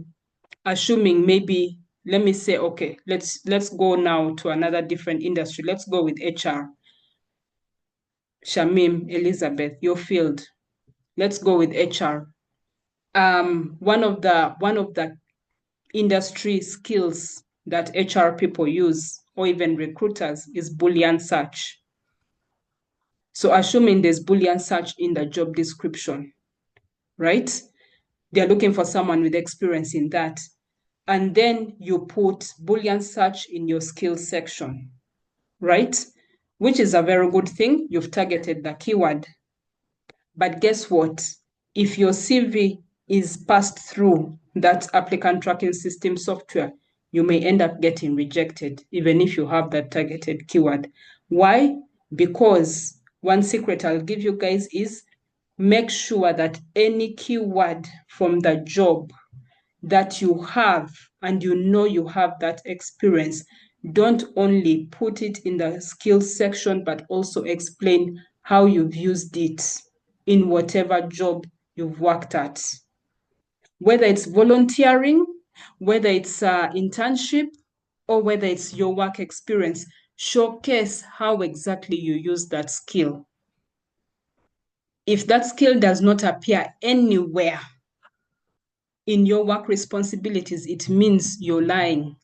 assuming maybe, let me say, okay, let's go now to another different industry. Let's go with HR. Shamim, Elizabeth, your field. Let's go with HR. One of the industry skills that HR people use, or even recruiters, is Boolean search. So assuming there's Boolean search in the job description, right? They're looking for someone with experience in that. And then you put Boolean search in your skills section, right? Which is a very good thing. You've targeted the keyword. But guess what? If your CV is passed through that applicant tracking system software, you may end up getting rejected, even if you have that targeted keyword. Why? Because one secret I'll give you guys is, make sure that any keyword from the job that you have and you know you have that experience, don't only put it in the skills section, but also explain how you've used it in whatever job you've worked at. Whether it's volunteering, whether it's an internship, or whether it's your work experience, showcase how exactly you use that skill. If that skill does not appear anywhere in your work responsibilities, it means you're lying.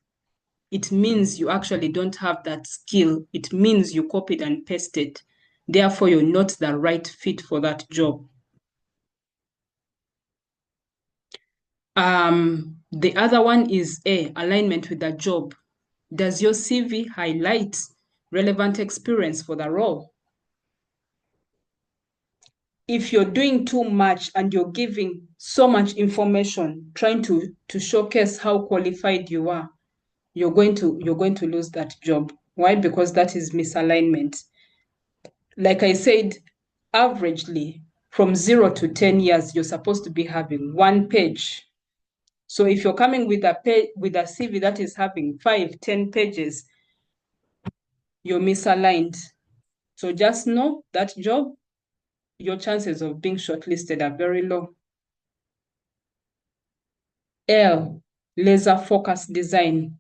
It means you actually don't have that skill. It means you copied and pasted. Therefore, you're not the right fit for that job. The other one is alignment with the job. Does your CV highlight relevant experience for the role? If you're doing too much and you're giving so much information, trying to showcase how qualified you are, you're going to lose that job. Why? Because that is misalignment. Like I said, averagely from 0 to 10 years, you're supposed to be having 1 page. So if you're coming with a CV that is having 5, 10 pages, you're misaligned. So just know that job, your chances of being shortlisted are very low. L, laser focused design.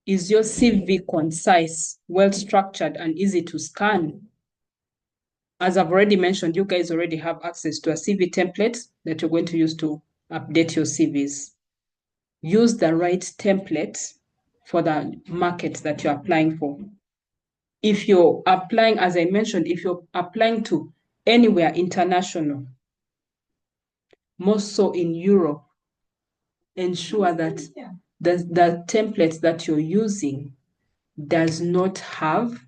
Is your CV concise, well-structured, and easy to scan? As I've already mentioned, you guys already have access to a CV template that you're going to use to update your CVs. Use the right template for the market that you're applying for. If you're applying, as I mentioned, if you're applying to anywhere international, more so in Europe, ensure that the template that you're using does not have,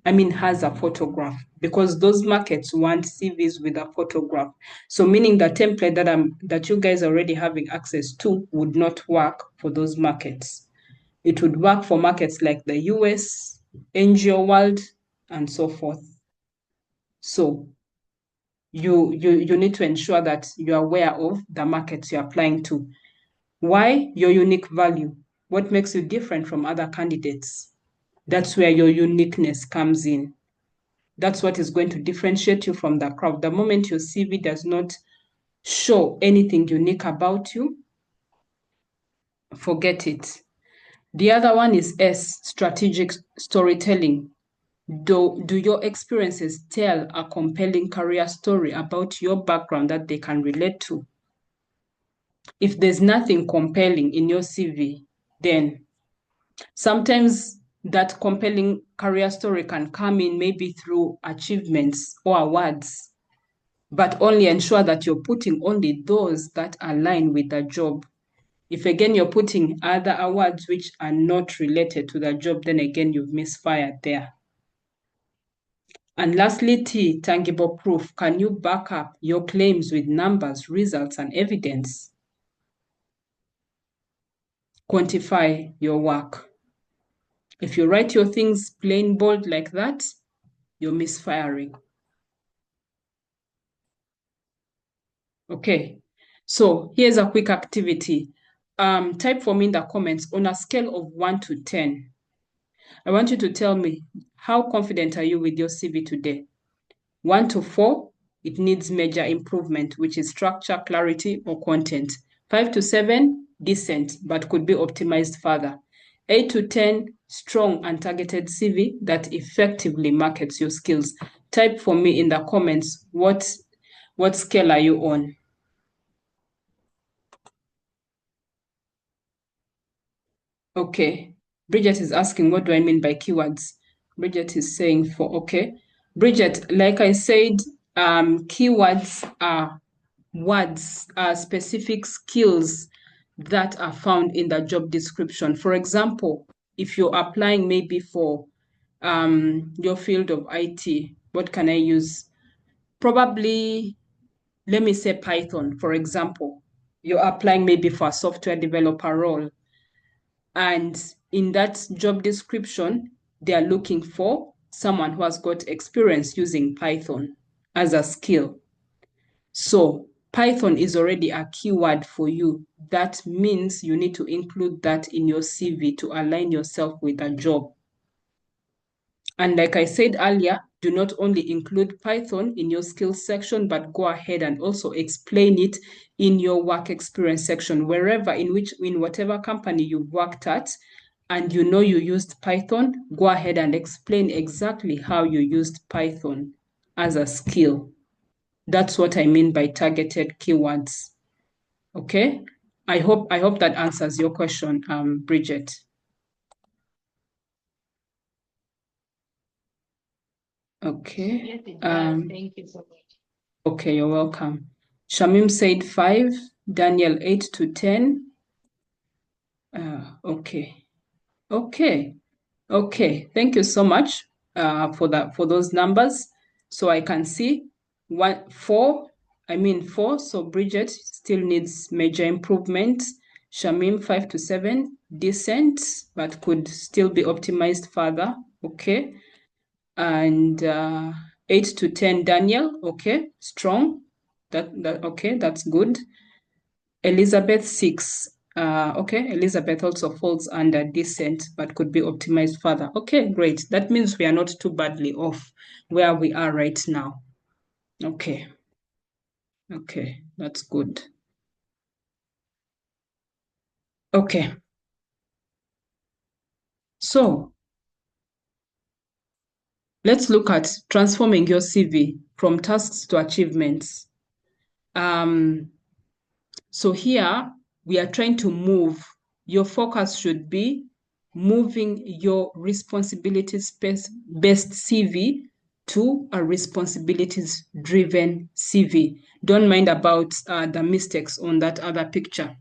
has a photograph, because those markets want CVs with a photograph. So meaning the template that you guys are already having access to would not work for those markets. It would work for markets like the US, NGO world, and so forth. So you need to ensure that you're aware of the markets you're applying to. Why? Your unique value. What makes you different from other candidates? That's where your uniqueness comes in. That's what is going to differentiate you from the crowd. The moment your CV does not show anything unique about you, forget it. The other one is S, strategic storytelling. Do your experiences tell a compelling career story about your background that they can relate to? If there's nothing compelling in your CV, then sometimes that compelling career story can come in maybe through achievements or awards, but only ensure that you're putting only those that align with the job. If again you're putting other awards which are not related to the job, then again you've misfired there. And lastly, T, tangible proof. Can you back up your claims with numbers, results, and evidence? Quantify your work. If you write your things plain bold like that, you're misfiring. Okay, so here's a quick activity. Type for me in the comments on a scale of 1 to 10. I want you to tell me, how confident are you with your CV today? 1 to 4, it needs major improvement, which is structure, clarity, or content. 5 to 7, decent, but could be optimized further. 8 to 10, strong and targeted CV that effectively markets your skills. Type for me in the comments, what scale are you on? Okay, Bridget is asking, what do I mean by keywords? Bridget is saying 4, okay. Bridget, like I said, keywords are words, are specific skills that are found in the job description. For example, if you're applying maybe for your field of IT, what can I use? Probably, let me say Python, for example. You're applying maybe for a software developer role. And in that job description, they are looking for someone who has got experience using Python as a skill. So Python is already a keyword for you. That means you need to include that in your CV to align yourself with a job. And like I said earlier, do not only include Python in your skills section, but go ahead and also explain it in your work experience section, in whatever company you've worked at, and you know you used Python, go ahead and explain exactly how you used Python as a skill. That's what I mean by targeted keywords. Okay? I hope that answers your question, Bridget. Okay. Thank you so much. Okay, you're welcome. Shamim said 5, Daniel 8 to 10. Okay. Thank you so much for those numbers. So I can see 4. So Bridget still needs major improvement. Shamim 5 to 7, decent, but could still be optimized further. Okay. And 8 to 10, Daniel. Okay, strong. Okay, that's good. Elizabeth, 6. Okay, Elizabeth also falls under decent, but could be optimized further. Okay, great. That means we are not too badly off where we are right now. Okay. Okay, that's good. Okay. So let's look at transforming your CV from tasks to achievements. So here we are trying to move. Your focus should be moving your responsibilities-based CV to a responsibilities-driven CV. Don't mind about the mistakes on that other picture.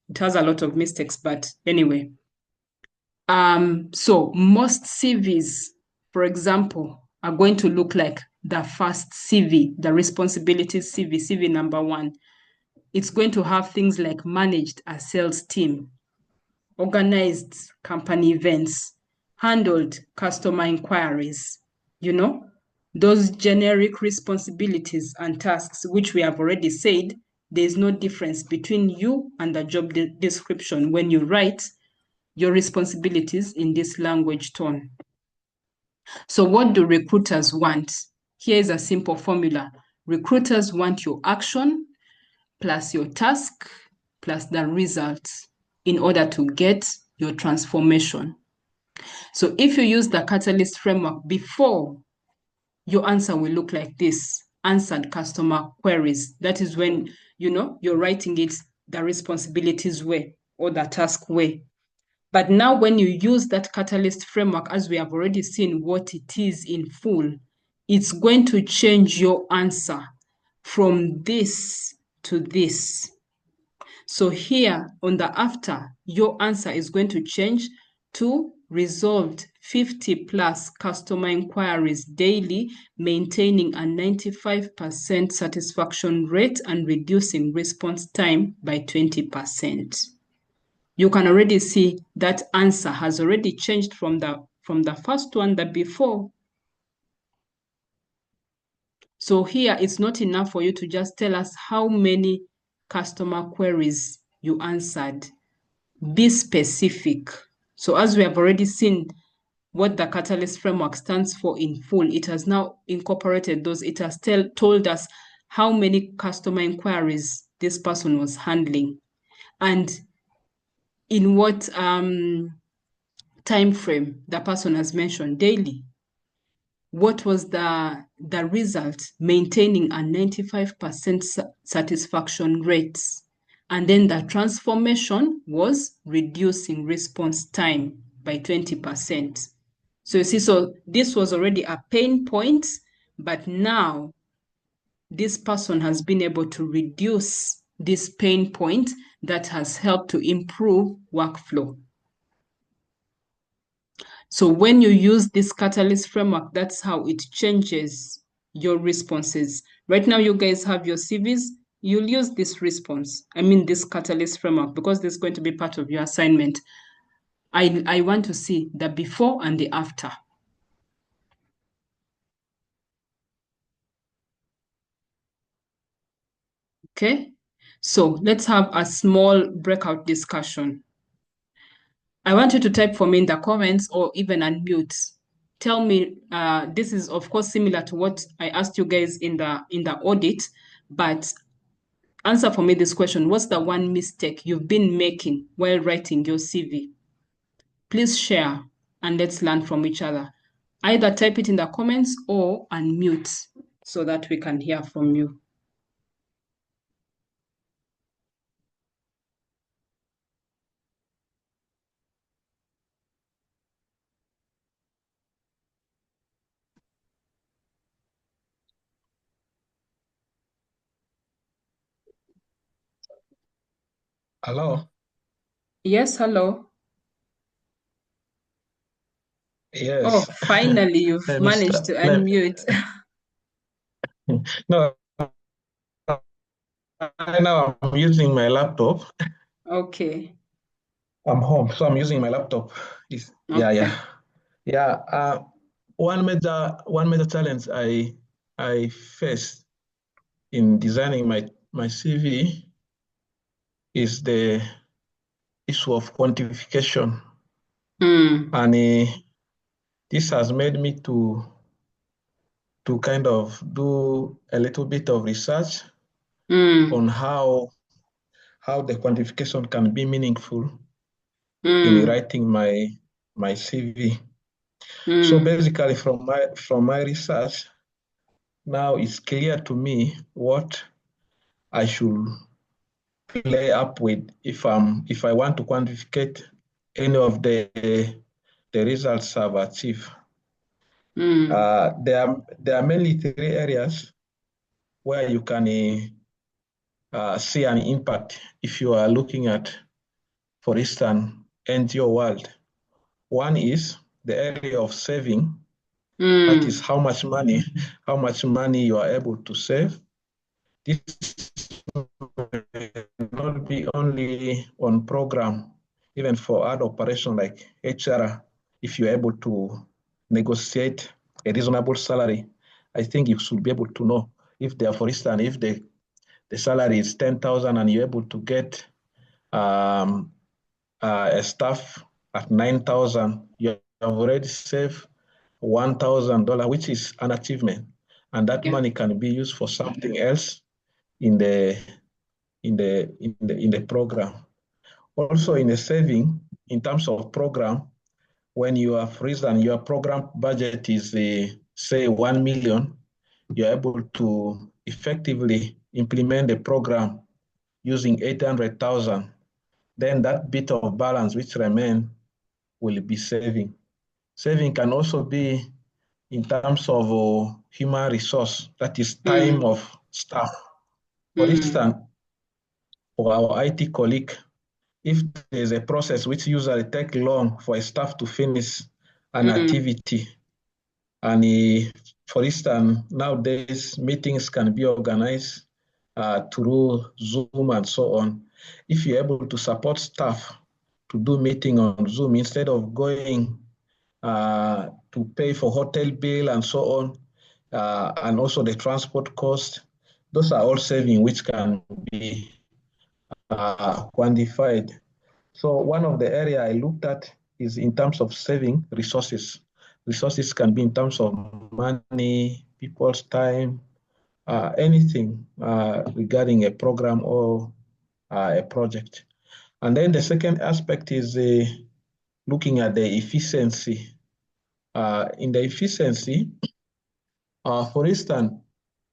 It has a lot of mistakes, but anyway. So most CVs, for example, are going to look like the first CV, the responsibilities CV, CV number 1. It's going to have things like managed a sales team, organized company events, handled customer inquiries, those generic responsibilities and tasks, which we have already said, there's no difference between you and the job description when you write your responsibilities in this language tone. So what do recruiters want? Here is a simple formula. Recruiters want your action plus your task plus the results in order to get your transformation. So if you use the Catalyst framework before, your answer will look like this: answered customer queries. That is when, you're writing it the responsibilities way or the task way. But now when you use that Catalyst framework, as we have already seen what it is in full, it's going to change your answer from this to this. So here on the after, your answer is going to change to resolved 50 plus customer inquiries daily, maintaining a 95% satisfaction rate and reducing response time by 20%. You can already see that answer has already changed from the first one, that before. So here it's not enough for you to just tell us how many customer queries you answered. Be specific. So as we have already seen what the Catalyst framework stands for in full, it has now incorporated those. It has told us how many customer inquiries this person was handling and in what time frame the person has mentioned, daily. What was the result? Maintaining a 95% satisfaction rate. And then the transformation was reducing response time by 20%. So you see, so this was already a pain point, but now this person has been able to reduce this pain point that has helped to improve workflow. So when you use this Catalyst framework, that's how it changes your responses. Right now, you guys have your CVs. You'll use this this Catalyst framework, because this is going to be part of your assignment. I want to see the before and the after. Okay, so let's have a small breakout discussion. I want you to type for me in the comments or even unmute. Tell me, this is of course similar to what I asked you guys in the audit, but answer for me this question. What's the one mistake you've been making while writing your CV? Please share and let's learn from each other. Either type it in the comments or unmute so that we can hear from you. Hello. Yes, hello. Yes. Oh, finally you've managed to unmute. No, right now I'm using my laptop. Okay. I'm home, so I'm using my laptop. Okay. Yeah. One major challenge I I faced in designing my CV is the issue of quantification. Mm. And this has made me to kind of do a little bit of research on how the quantification can be meaningful in writing my CV. So basically, from my research, now it's clear to me what I should play up with if I want to quantificate any of the results I've achieved. There are mainly three areas where you can see an impact if you are looking at, for instance, NGO world. One is the area of saving. That is how much money you are able to save. This may not be only on program, even for other operation like HR. If you're able to negotiate a reasonable salary, I think you should be able to know if there, for instance, if the salary is 10,000 and you're able to get a staff at 9,000, you have already saved $1,000, which is an achievement, and that money can be used for something else in the program. Also, in the saving, in terms of program, when you have risen, your program budget is say 1 million, you're able to effectively implement the program using 800,000. Then that bit of balance which remain will be saving. Saving can also be in terms of human resource, that is time of staff. For instance, for our IT colleague, if there's a process which usually take long for a staff to finish an activity, and for instance, nowadays meetings can be organized through Zoom and so on. If you're able to support staff to do meeting on Zoom instead of going to pay for hotel bill and so on, and also the transport cost, those are all saving which can be quantified. So one of the area I looked at is in terms of saving resources. Resources can be in terms of money, people's time, anything regarding a program or a project. And then the second aspect is looking at the efficiency. In the efficiency, for instance,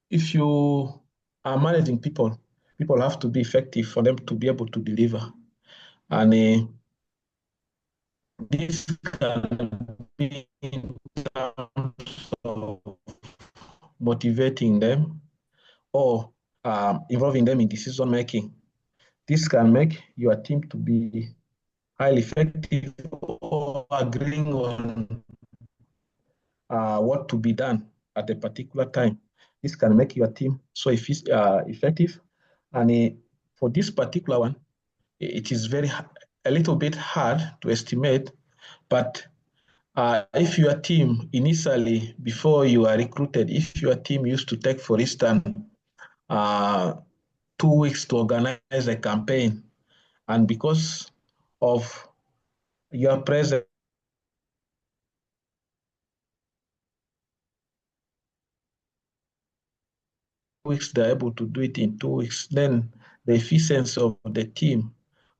if you are managing people, people have to be effective for them to be able to deliver. And this can be in terms of motivating them or involving them in decision making. This can make your team to be highly effective or agreeing on what to be done at a particular time. This can make your team so effective. And for this particular one, it is a little bit hard to estimate, but if your team initially, before you are recruited, if your team used to take, for instance, 2 weeks to organize a campaign, and because of your presence, weeks, they're able to do it in 2 weeks, then the efficiency of the team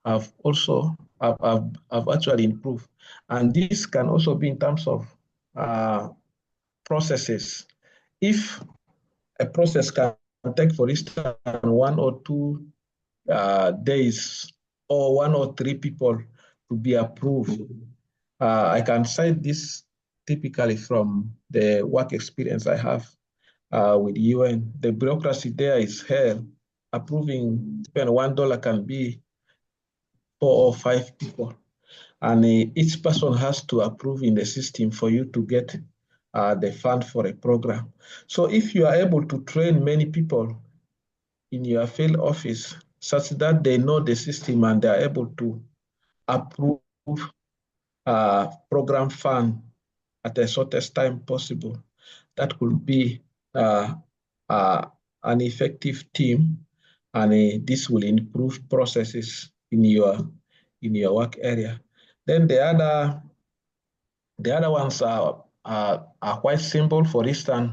have also have actually improved. And this can also be in terms of processes. If a process can take, for instance, 1 or 2 days or 1 or 3 people to be approved, I can cite this typically from the work experience I have with UN. The bureaucracy there is hell. Approving even $1 can be 4 or 5 people. And each person has to approve in the system for you to get the fund for a program. So if you are able to train many people in your field office such that they know the system and they are able to approve program fund at the shortest time possible, that could be an effective team, and this will improve processes in your work area. Then the other ones are quite simple. For instance,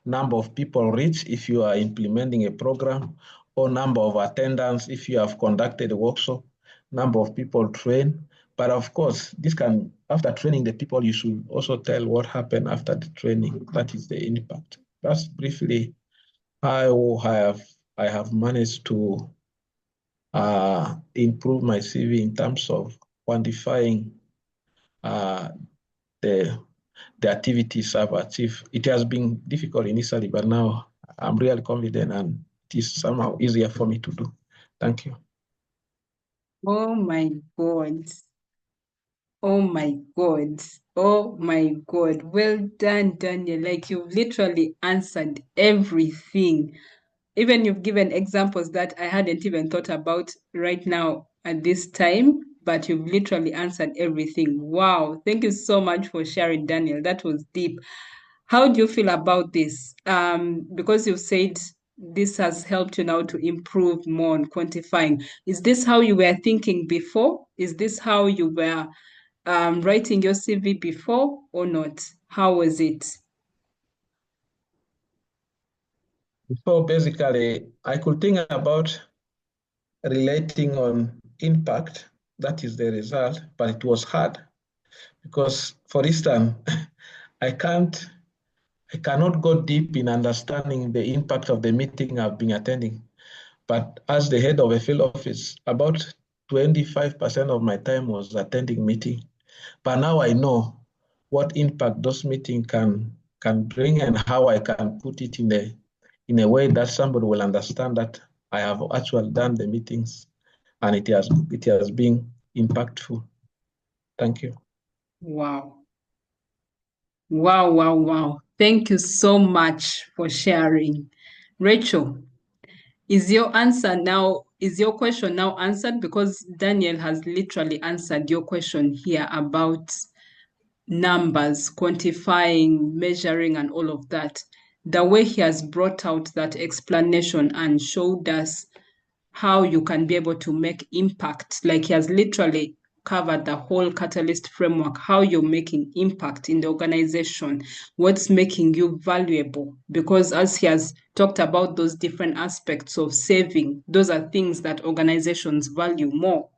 number of people reached if you are implementing a program, or number of attendants if you have conducted a workshop, number of people trained. But of course, this can, after training the people, you should also tell what happened after the training. That is the impact. That's briefly how I have managed to improve my CV in terms of quantifying uh, the activities I've achieved. It has been difficult initially, but now I'm really confident and it is somehow easier for me to do. Thank you. Oh my God. Oh my God. Oh my God. Well done, Daniel. Like you've literally answered everything. Even you've given examples that I hadn't even thought about right now at this time, but you've literally answered everything. Wow. Thank you so much for sharing, Daniel. That was deep. How do you feel about this? Because you've said this has helped you now to improve more on quantifying. Is this how you were thinking before? Is this how you were writing your CV before or not? How was it? So basically, I could think about relating on impact, that is the result, but it was hard because, for instance, I cannot go deep in understanding the impact of the meeting I've been attending. But as the head of a field office, about 25% of my time was attending meeting. But now I know what impact those meetings can bring and how I can put it in a way that somebody will understand that I have actually done the meetings and it has been impactful. Thank you. Wow. Wow, wow, wow. Thank you so much for sharing. Rachel, is your question now answered? Because Daniel has literally answered your question here about numbers, quantifying, measuring, and all of that. The way he has brought out that explanation and showed us how you can be able to make impact, like he has literally covered the whole catalyst framework, how you're making impact in the organization, what's making you valuable. Because as he has talked about those different aspects of saving, those are things that organizations value more.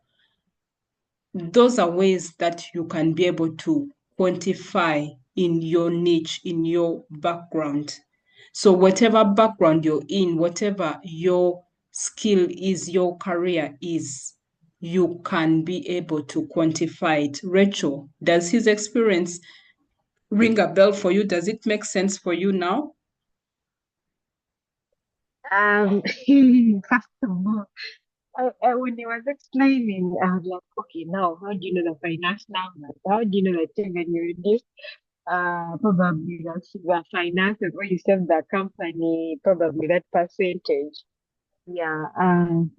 Those are ways that you can be able to quantify in your niche, in your background. So whatever background you're in, whatever your skill is, your career is, you can be able to quantify it. Rachel, does his experience ring a bell for you? Does it make sense for you now? First of all, when he was explaining, I was like, okay, now how do you know the finance numbers? How do you know that when you reduce probably the finances or you save the company, probably that percentage? Yeah,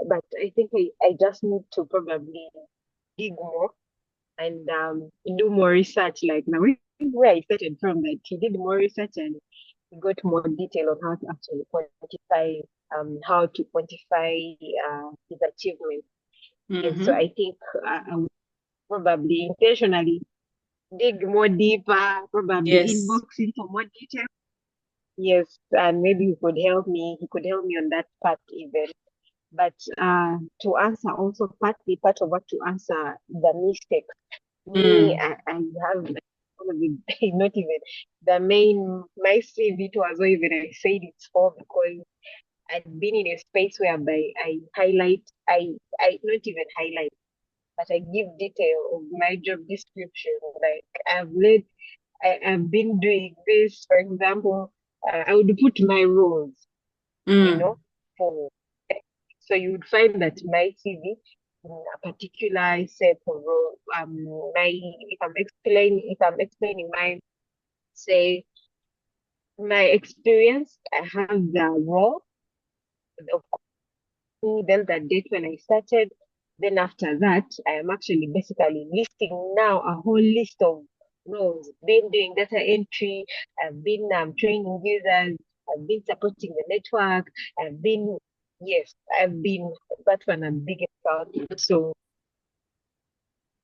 but I think I just need to probably dig more and do more research. Like now, where I started from, that he did more research and he got more detail on how to actually quantify, how to quantify his achievements. Yes, so I think I would probably intentionally dig more deeper, probably Yes. inbox him for more detail. Yes, and maybe he could help me. He could help me on that part even. But to answer also partly part of what to answer the mistake. Me, I have like, probably not even the main my CV it was not even I said it's for because I'd been in a space whereby I not even highlight, but I give detail of my job description. Like I've been doing this, for example, I would put my roles, you know, for so you would find that my CV in a particular set of role, my if I'm explaining my say my experience, I have the role of then the date when I started. Then after that, I am actually basically listing now a whole list of roles. Been doing data entry, I've been training users, I've been supporting the network. I've been, yes, I've been that one I'm big about. So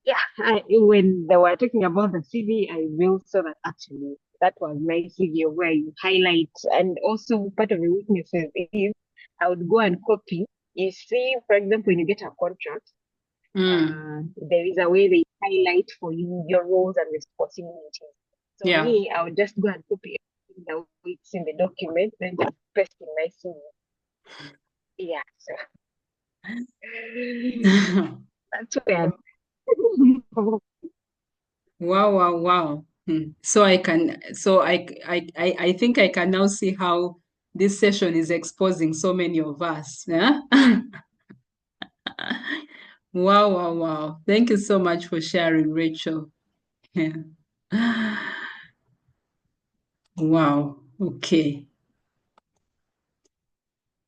yeah, when they were talking about the CV, I will saw that actually that was my CV where you highlight, and also part of the weaknesses is I would go and copy. You see, for example, when you get a contract, there is a way they highlight for you your roles and responsibilities. So Yeah. me, I would just go and copy everything that it's in the document, then just paste in my CV. Yeah, so that's where Wow, wow, wow. So I think I can now see how this session is exposing so many of us. Yeah. Wow, wow, wow. Thank you so much for sharing, Rachel. Yeah. Wow. Okay.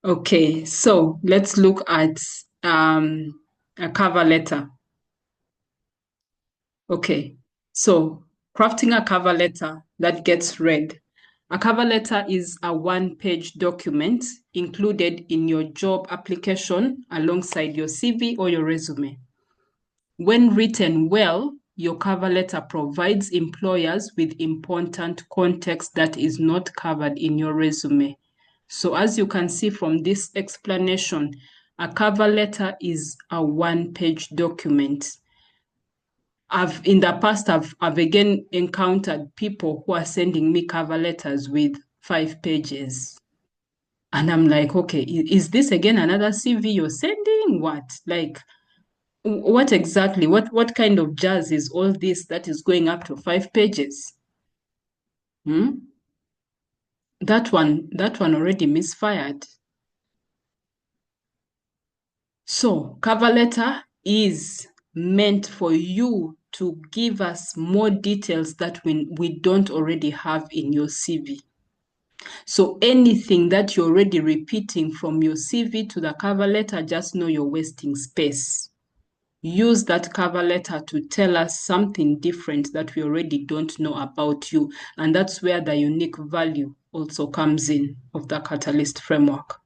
Okay. So let's look at a cover letter. Okay. So crafting a cover letter that gets read. A cover letter is a one-page document included in your job application alongside your CV or your resume. When written well, your cover letter provides employers with important context that is not covered in your resume. So as you can see from this explanation, a cover letter is a one-page document. In the past, I've again encountered people who are sending me cover letters with 5 pages. And I'm like, okay, is this again another CV you're sending? What? Like, what exactly? What kind of jazz is all this that is going up to 5 pages? That one already misfired. So, cover letter is meant for you to give us more details that we don't already have in your CV. So anything that you're already repeating from your CV to the cover letter, just know you're wasting space. Use that cover letter to tell us something different that we already don't know about you. And that's where the unique value also comes in of the Catalyst framework.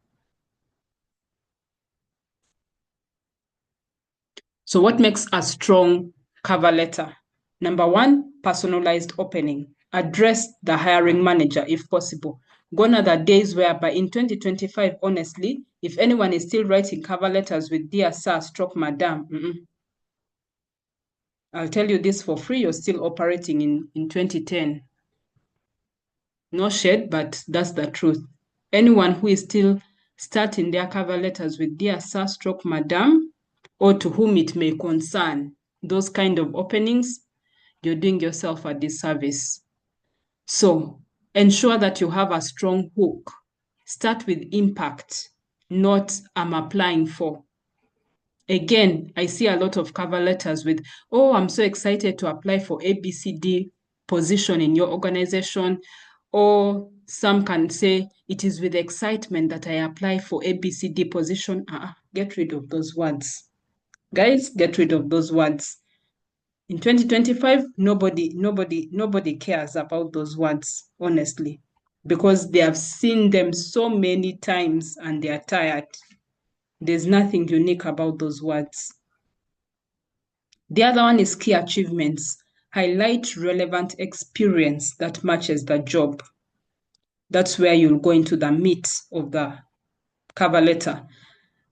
So what makes a strong cover letter? Number one, personalized opening. Address the hiring manager if possible. Gone are the days whereby in 2025, honestly, if anyone is still writing cover letters with dear sir, stroke madam, I'll tell you this for free, you're still operating in 2010. No shade, but that's the truth. Anyone who is still starting their cover letters with dear sir, stroke madam, or to whom it may concern, those kind of openings, you're doing yourself a disservice. So ensure that you have a strong hook. Start with impact, not I'm applying for. Again, I see a lot of cover letters with, oh, I'm so excited to apply for ABCD position in your organization. Or some can say, it is with excitement that I apply for ABCD position. Get rid of those words. Guys, get rid of those words. In 2025, nobody cares about those words, honestly, because they have seen them so many times and they are tired. There's nothing unique about those words. The other one is key achievements. Highlight relevant experience that matches the job. That's where you'll go into the meat of the cover letter.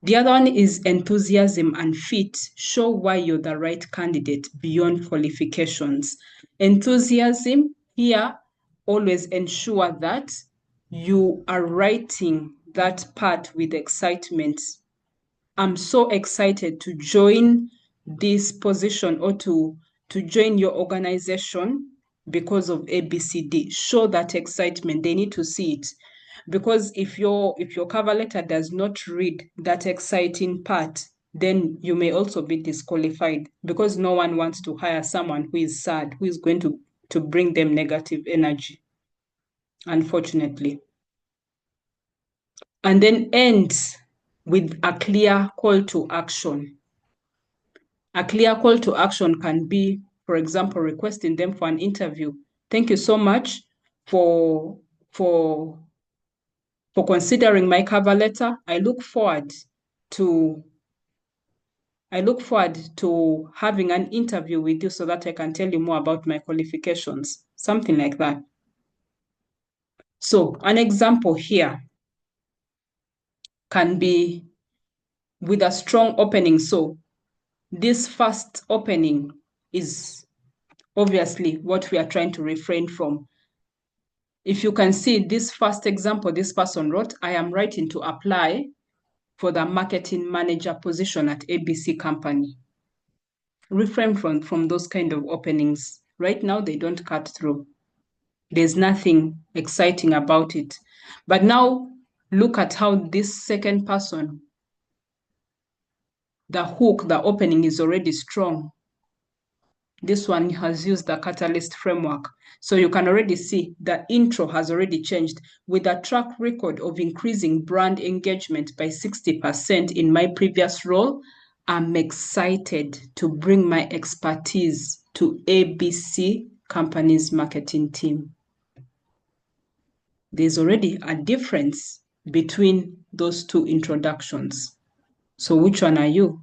The other one is enthusiasm and fit. Show why you're the right candidate beyond qualifications. Enthusiasm here, always ensure that you are writing that part with excitement. I'm so excited to join this position or to join your organization because of ABCD. Show that excitement. They need to see it. Because if your cover letter does not read that exciting part, then you may also be disqualified, because no one wants to hire someone who is sad, who is going to bring them negative energy, unfortunately. And then end with a clear call to action. A clear call to action can be, for example, requesting them for an interview. Thank you so much for for considering my cover letter. I look forward to having an interview with you so that I can tell you more about my qualifications, something like that. So an example here can be with a strong opening. So this first opening is obviously what we are trying to refrain from. If you can see this first example, this person wrote, I am writing to apply for the marketing manager position at ABC company. Refrain from those kind of openings. Right now, they don't cut through. There's nothing exciting about it. But now look at how this second person, the hook, the opening is already strong. This one has used the Catalyst framework. So you can already see the intro has already changed. With a track record of increasing brand engagement by 60% in my previous role, I'm excited to bring my expertise to ABC company's marketing team. There's already a difference between those two introductions. So which one are you?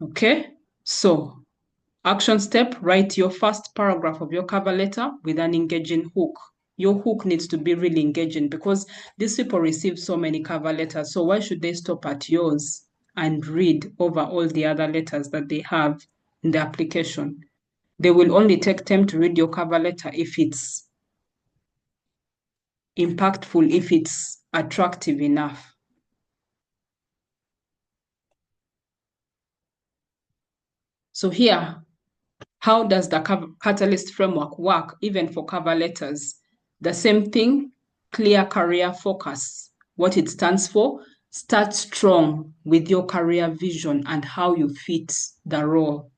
Okay, so action step, write your first paragraph of your cover letter with an engaging hook. Your hook needs to be really engaging because these people receive so many cover letters. So why should they stop at yours and read over all the other letters that they have in the application? They will only take time to read your cover letter if it's impactful, if it's attractive enough. So here, how does the Catalyst framework work even for cover letters? The same thing, clear career focus. What it stands for, start strong with your career vision and how you fit the role.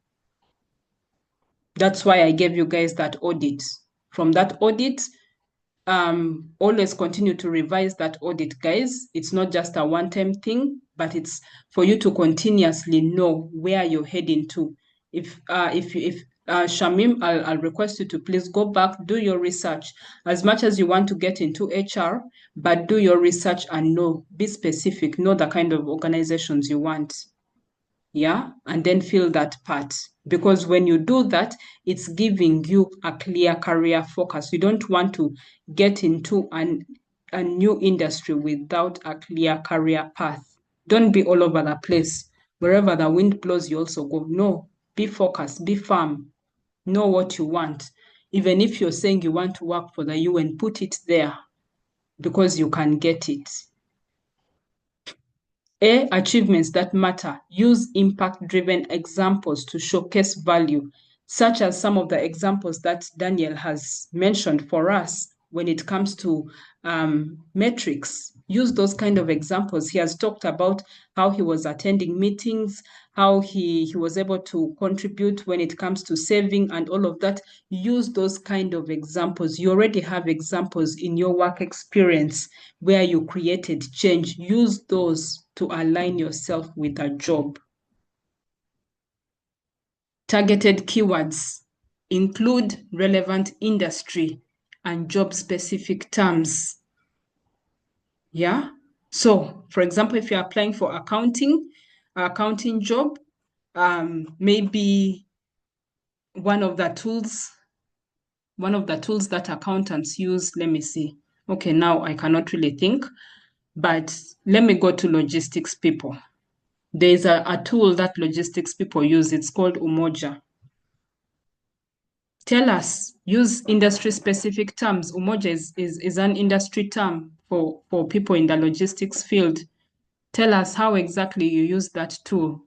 That's why I gave you guys that audit. From that audit, always continue to revise that audit, guys. It's not just a one-time thing, but it's for you to continuously know where you're heading to. If Shamim, I'll request you to please go back, do your research as much as you want to get into HR, but do your research and be specific, know the kind of organizations you want. Yeah, and then fill that part. Because when you do that, it's giving you a clear career focus. You don't want to get into a new industry without a clear career path. Don't be all over the place. Wherever the wind blows, you also go. No, be focused, be firm, know what you want. Even if you're saying you want to work for the UN, put it there because you can get it. Achievements that matter. Use impact-driven examples to showcase value, such as some of the examples that Daniel has mentioned for us when it comes to metrics. Use those kind of examples. He has talked about how he was attending meetings, how he was able to contribute when it comes to saving and all of that. Use those kind of examples. You already have examples in your work experience where you created change. Use those to align yourself with a job. Targeted keywords include relevant industry and job-specific terms. Yeah. So, for example, if you're applying for accounting job, maybe one of the tools that accountants use, let me see. Okay, now I cannot really think, but let me go to logistics people. There's a tool that logistics people use. It's called Umoja. Tell us, use industry-specific terms. Umoja is an industry term for people in the logistics field. Tell us how exactly you use that tool.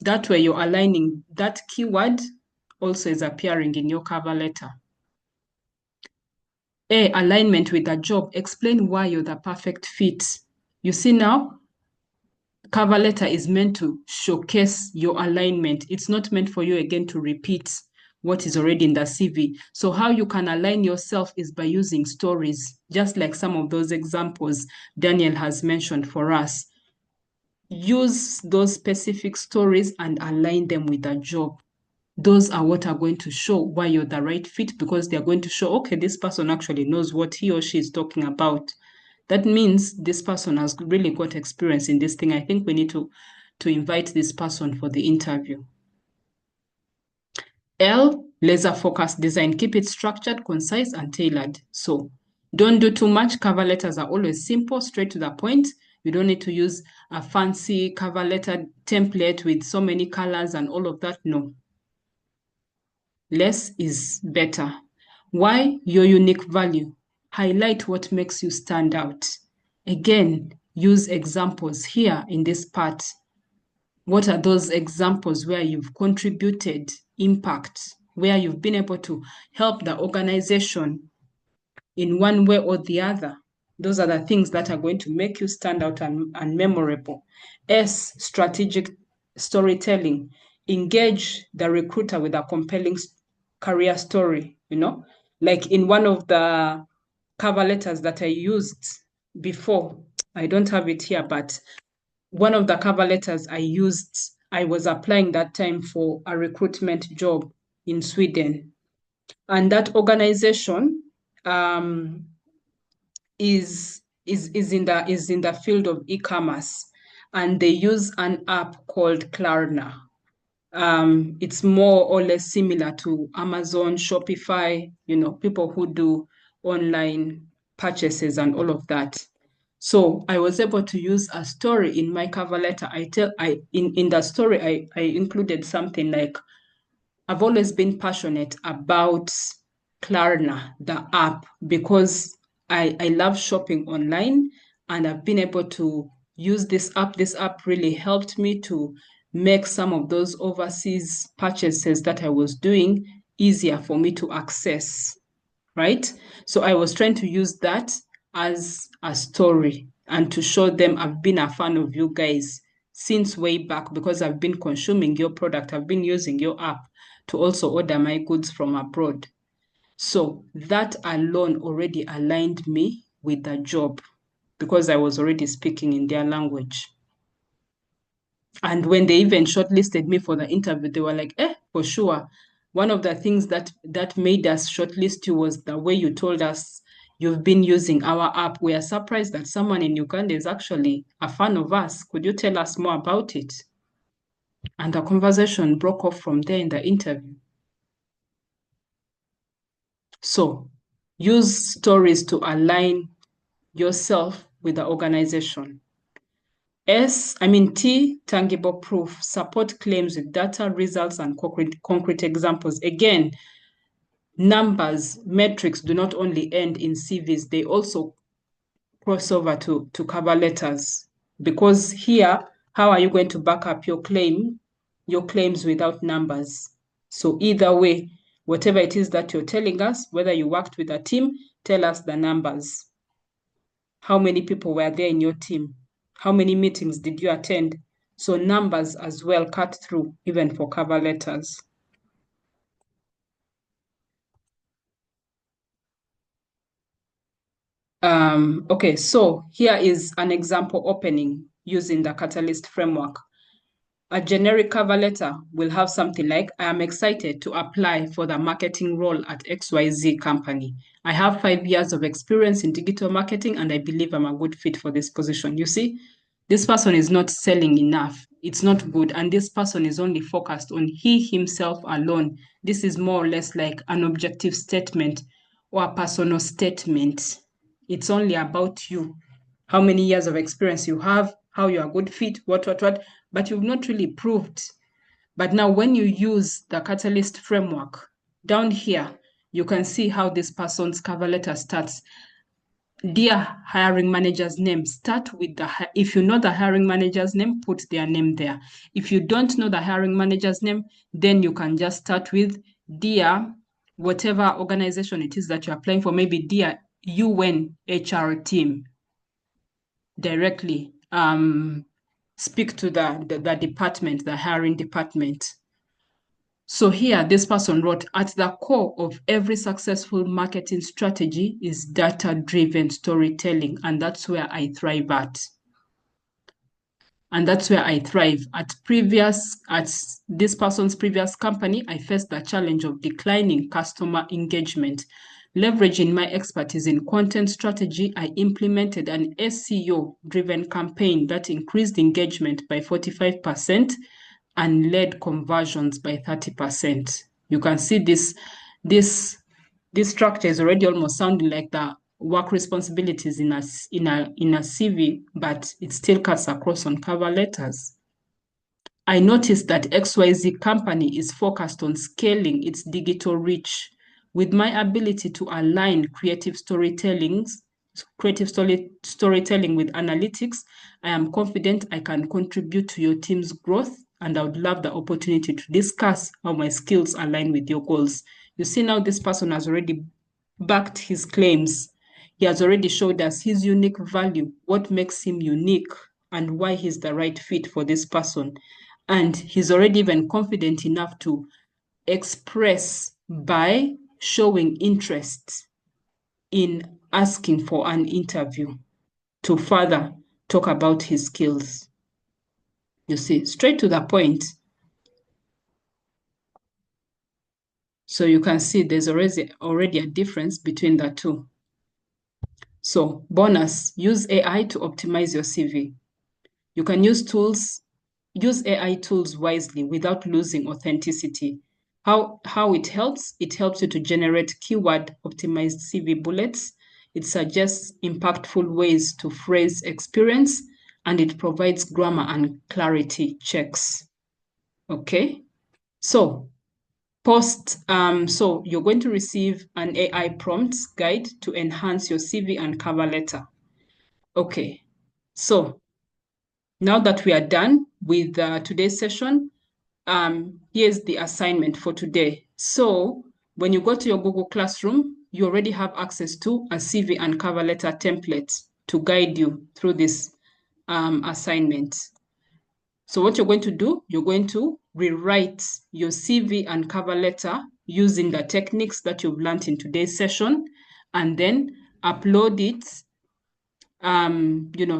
That way you're aligning. That keyword also is appearing in your cover letter. Alignment with a job. Explain why you're the perfect fit. You see now, cover letter is meant to showcase your alignment. It's not meant for you again to repeat what is already in the CV. So how you can align yourself is by using stories, just like some of those examples Daniel has mentioned for us. Use those specific stories and align them with a job. those are what are going to show why you're the right fit, because they're going to show, okay, this person actually knows what he or she is talking about. That means this person has really got experience in this thing. I think we need to invite this person for the interview. L, laser focused design. Keep it structured, concise, and tailored. So don't do too much. Cover letters are always simple, straight to the point. You don't need to use a fancy cover letter template with so many colors and all of that. No. Less is better. Why? Your unique value. Highlight what makes you stand out. Again, use examples here in this part. What are those examples where you've contributed impact, where you've been able to help the organization in one way or the other? Those are the things that are going to make you stand out and memorable. S, strategic storytelling. Engage the recruiter with a compelling career story, like in one of the cover letters that I used before. I don't have it here, but one of the cover letters I used, I was applying that time for a recruitment job in Sweden. And that organization is in the field of e-commerce, and they use an app called Klarna. It's more or less similar to Amazon, Shopify, people who do online purchases and all of that. So I was able to use a story in my cover letter. In the story, I included something like, I've always been passionate about Klarna, the app, because I love shopping online, and I've been able to use this app. This app really helped me to make some of those overseas purchases that I was doing easier for me to access, right? So I was trying to use that as a story and to show them I've been a fan of you guys since way back, because I've been consuming your product. I've been using your app to also order my goods from abroad. So that alone already aligned me with the job, because I was already speaking in their language. And when they even shortlisted me for the interview, they were like, for sure. One of the things that made us shortlist you was the way you told us you've been using our app. We are surprised that someone in Uganda is actually a fan of us. Could you tell us more about it? And the conversation broke off from there in the interview. So use stories to align yourself with the organization. T, tangible proof. Support claims with data, results, and concrete examples. Again, numbers, metrics do not only end in CVs, they also cross over to cover letters. Because here, how are you going to back up your claims without numbers? So either way, whatever it is that you're telling us, whether you worked with a team, tell us the numbers. How many people were there in your team? How many meetings did you attend? So numbers as well cut through, even for cover letters. Okay, so here is an example opening using the Catalyst framework. A generic cover letter will have something like, I am excited to apply for the marketing role at XYZ company. I have 5 years of experience in digital marketing, and I believe I'm a good fit for this position. You see, this person is not selling enough. It's not good. And this person is only focused on he himself alone. This is more or less like an objective statement or a personal statement. It's only about you, how many years of experience you have, how you're a good fit, what, but you've not really proved. But now when you use the Catalyst framework, down here, you can see how this person's cover letter starts. Dear hiring manager's name, start with if you know the hiring manager's name, put their name there. If you don't know the hiring manager's name, then you can just start with dear, whatever organization it is that you're applying for, maybe dear UN HR team. Directly speak to the department, the hiring department. So here, this person wrote, at the core of every successful marketing strategy is data-driven storytelling, and that's where I thrive at. And that's where I thrive. At this person's previous company, I faced the challenge of declining customer engagement. Leveraging my expertise in content strategy, I implemented an SEO-driven campaign that increased engagement by 45% and led conversions by 30%. You can see this structure is already almost sounding like the work responsibilities in a CV, but it still cuts across on cover letters. I noticed that XYZ company is focused on scaling its digital reach. With my ability to align creative storytelling with analytics, I am confident I can contribute to your team's growth, and I would love the opportunity to discuss how my skills align with your goals. You see, now this person has already backed his claims. He has already showed us his unique value, what makes him unique, and why he's the right fit for this person. And he's already even confident enough to express by showing interest in asking for an interview to further talk about his skills. You see, straight to the point. So you can see there's already a difference between the two. So bonus, use AI to optimize your CV. You can use AI tools wisely without losing authenticity. How it helps? It helps you to generate keyword optimized CV bullets. It suggests impactful ways to phrase experience, and it provides grammar and clarity checks. Okay, so so you're going to receive an AI prompts guide to enhance your CV and cover letter. Okay, so now that we are done with today's session, here's the assignment for today. So when you go to your Google Classroom, you already have access to a CV and cover letter template to guide you through this assignment. So what you're going to do, you're going to rewrite your CV and cover letter using the techniques that you've learned in today's session, and then upload it,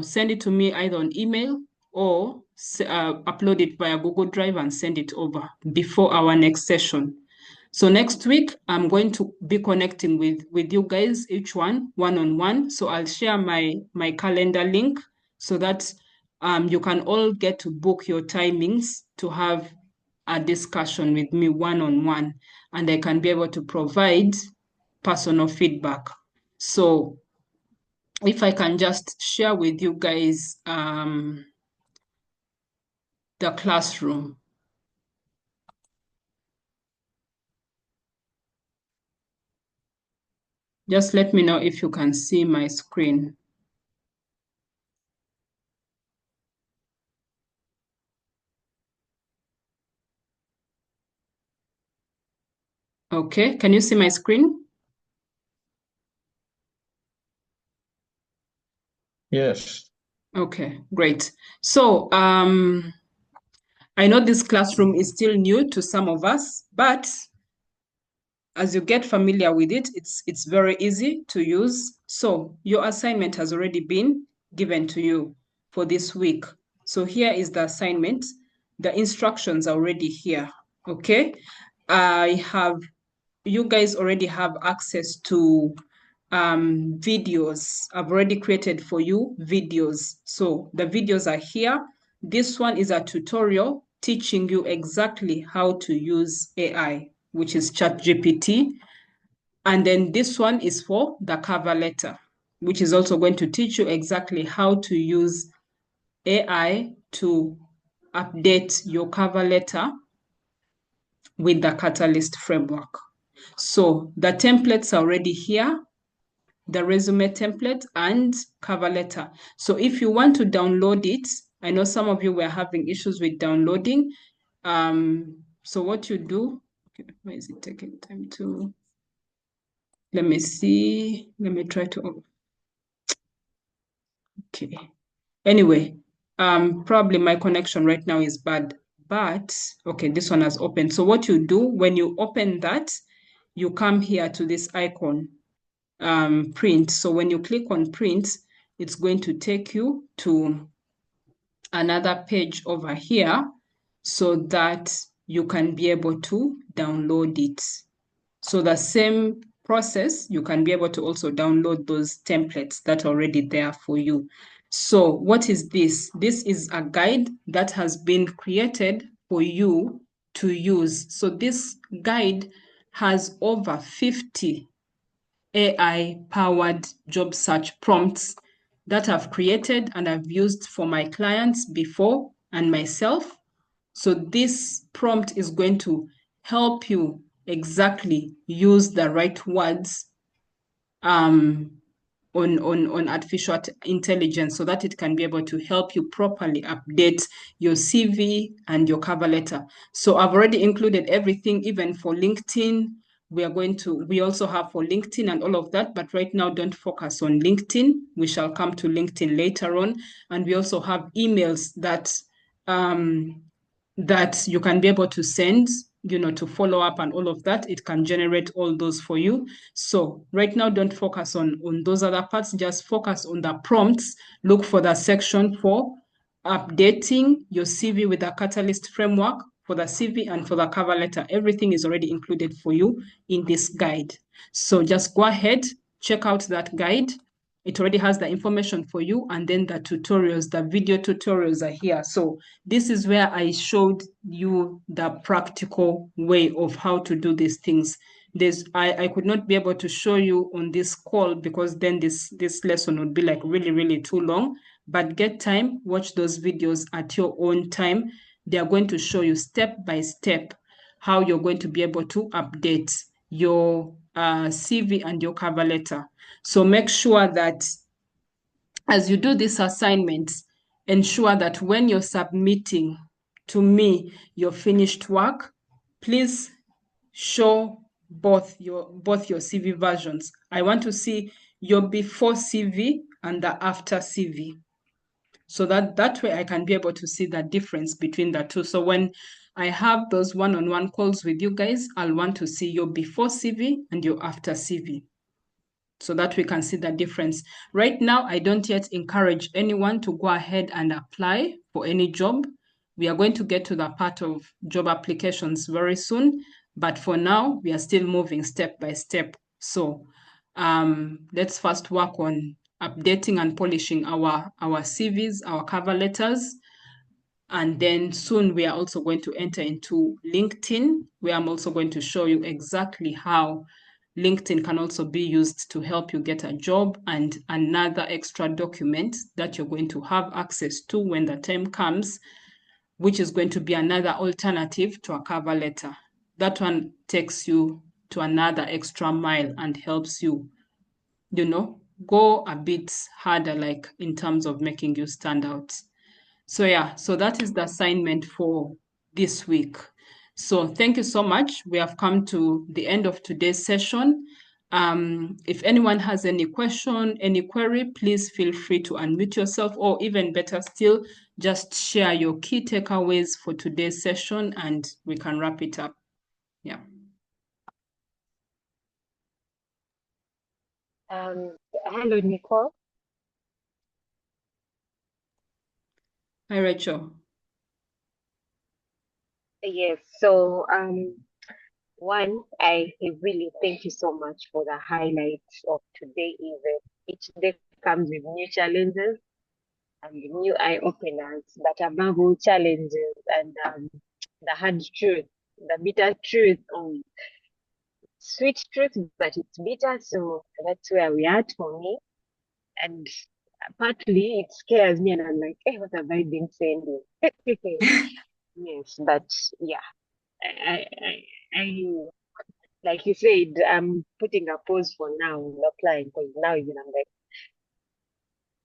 send it to me either on email or upload it via Google Drive and send it over before our next session. So next week, I'm going to be connecting with you guys, each one-on-one. So I'll share my calendar link so that you can all get to book your timings to have a discussion with me one-on-one, and I can be able to provide personal feedback. So if I can just share with you guys the classroom. Just let me know if you can see my screen. Okay, can you see my screen? Yes. Okay, great. So I know this classroom is still new to some of us, but as you get familiar with it, it's very easy to use. So your assignment has already been given to you for this week. So here is the assignment. The instructions are already here, okay? You guys already have access to videos. I've already created for you videos. So the videos are here. This one is a tutorial teaching you exactly how to use AI, which is ChatGPT. And then this one is for the cover letter, which is also going to teach you exactly how to use AI to update your cover letter with the Catalyst framework. So the templates are already here, the resume template and cover letter. So if you want to download it, I know some of you were having issues with downloading. So what you do, okay, why is it taking time to, let me see, let me try to, okay. Anyway, probably my connection right now is bad, but okay, this one has opened. So what you do when you open that, you come here to this icon, print. So when you click on print, it's going to take you to another page over here so that you can be able to download it. So the same process, you can be able to also download those templates that are already there for you. So what is this? This is a guide that has been created for you to use. So this guide has over 50 AI-powered job search prompts that I've created and I've used for my clients before and myself. So this prompt is going to help you exactly use the right words on artificial intelligence so that it can be able to help you properly update your CV and your cover letter. So I've already included everything, even for LinkedIn. We also have for LinkedIn and all of that, but right now don't focus on LinkedIn. We shall come to LinkedIn later on. And we also have emails that you can be able to send, to follow up and all of that. It can generate all those for you. So right now, don't focus on those other parts. Just focus on the prompts. Look for the section for updating your CV with the Catalyst framework for the CV and for the cover letter. Everything is already included for you in this guide. So just go ahead, check out that guide. It already has the information for you, and then the tutorials, the video tutorials are here. So this is where I showed you the practical way of how to do these things. I could not be able to show you on this call because then this lesson would be like really, really too long. But get time, watch those videos at your own time. They are going to show you step by step how you're going to be able to update your CV and your cover letter. So make sure that as you do this assignment, ensure that when you're submitting to me your finished work, please show both your CV versions. I want to see your before CV and the after CV. So that way I can be able to see the difference between the two. So when I have those one-on-one calls with you guys, I'll want to see your before CV and your after CV, so that we can see the difference. Right now, I don't yet encourage anyone to go ahead and apply for any job. We are going to get to the part of job applications very soon, but for now, we are still moving step by step. So let's first work on updating and polishing our CVs, our cover letters. And then soon we are also going to enter into LinkedIn, where I'm also going to show you exactly how LinkedIn can also be used to help you get a job, and another extra document that you're going to have access to when the time comes, which is going to be another alternative to a cover letter. That one takes you to another extra mile and helps you, go a bit harder, like in terms of making you stand out. So yeah, so that is the assignment for this week. So thank you so much. We have come to the end of today's session. If anyone has any question, any query, please feel free to unmute yourself, or even better still, just share your key takeaways for today's session and we can wrap it up. Yeah. Hello, Nicole. Hi, Rachel. Yes, so one, I really thank you so much for the highlights of today event. Each day comes with new challenges and new eye openers, but above all challenges and the hard truth, the bitter truth, sweet truth, but it's bitter. So that's where we are for me. And partly it scares me, and I'm like, hey, what have I been saying? Yes, but yeah, I like you said, I'm putting a pause for now on applying, because now even I'm like,